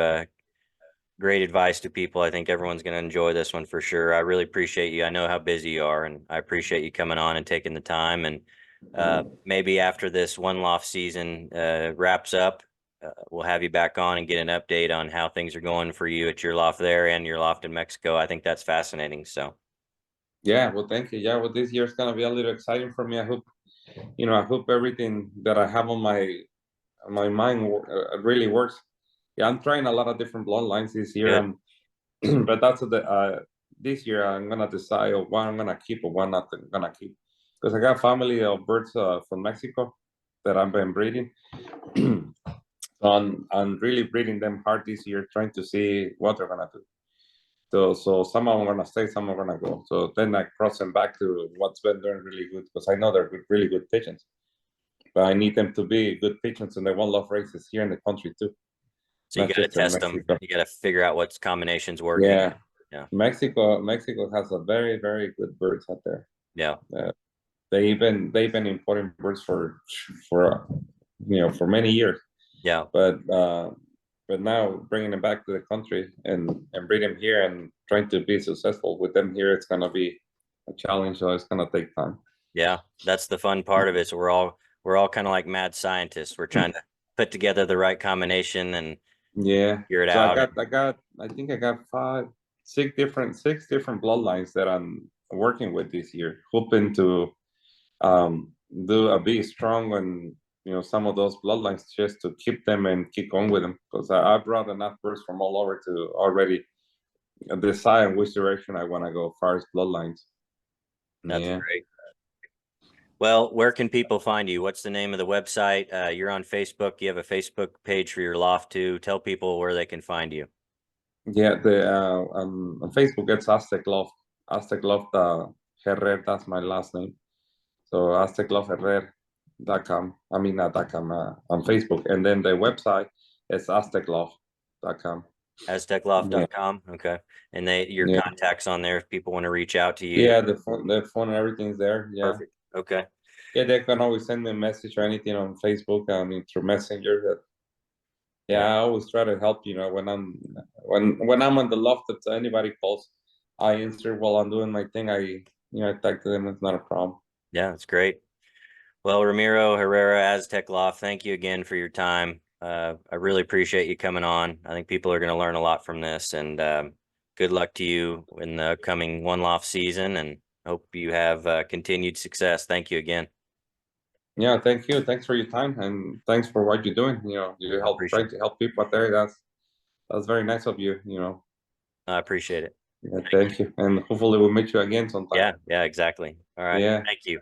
great advice to people. I think everyone's going to enjoy this one for sure. I really appreciate you. I know how busy you are, and I appreciate you coming on and taking the time. And maybe after this one loft season wraps up, we'll have you back on and get an update on how things are going for you at your loft there and your loft in Mexico. I think that's fascinating. So Yeah, well, thank you. Yeah, well, this year's gonna be a little exciting for me. I hope everything that I have on my mind really works. Yeah, I'm trying a lot of different bloodlines this year, good. but that's this year I'm gonna decide what I'm gonna keep or what not gonna keep because I got family of birds from Mexico that I've been breeding. So I'm really breeding them hard this year, trying to see what they're gonna do. So some of them are gonna stay, some are gonna go. So then I cross them back to what's been doing really good because I know they're really good pigeons. But I need them to be good pigeons, and they won't love races here in the country too, So you not got to just in test them. Mexico. You got to figure out what's combinations working. Yeah, Yeah. Mexico has a very very good birds out there. Yeah. Uh, they've been importing birds for many years. Yeah. But now bringing them back to the country and bring them here and trying to be successful with them here, it's gonna be a challenge. So it's gonna take time. Yeah. That's the fun part of it. So we're all kind of like mad scientists. We're trying to put together the right combination and Yeah. figure it So out. I think I got six different bloodlines that I'm working with this year, hoping to um do a be strong and some of those bloodlines just to keep them and keep on with them because I brought enough birds from all over to already decide which direction I want to go as far as bloodlines. That's Yeah. great. Well, where can people find you? What's the name of the website? You're on Facebook. You have a Facebook page for your loft too. Tell people where they can find you. Yeah, the on Facebook it's Aztec Loft. Aztec Loft Herrer, that's my last name. So aztecloftherrer.com. I mean not .com on Facebook. And then the website is aztecloft.com. Yeah, AztecLoft.com. Okay. And your yeah. contacts on there if people want to reach out to you. Yeah, the phone and everything's there. Yeah. Perfect. Okay. Yeah, they can always send me a message or anything on Facebook, I mean through Messenger. Yeah, Yeah. I always try to help, when I'm on the loft if anybody calls, I answer while I'm doing my thing. I talk to them, it's not a problem. Yeah, that's great. Well, Ramiro Herrera, Aztec Loft, thank you again for your time. I really appreciate you coming on. I think people are going to learn a lot from this, and good luck to you in the upcoming One Loft season, and hope you have continued success. Thank you again. Yeah, thank you. Thanks for your time and thanks for what you're doing. You I help appreciate trying to help people out there. That's very nice of you. I appreciate it. Yeah, thank you, and hopefully we'll meet you again sometime. Yeah, exactly. All right. Yeah. Thank you.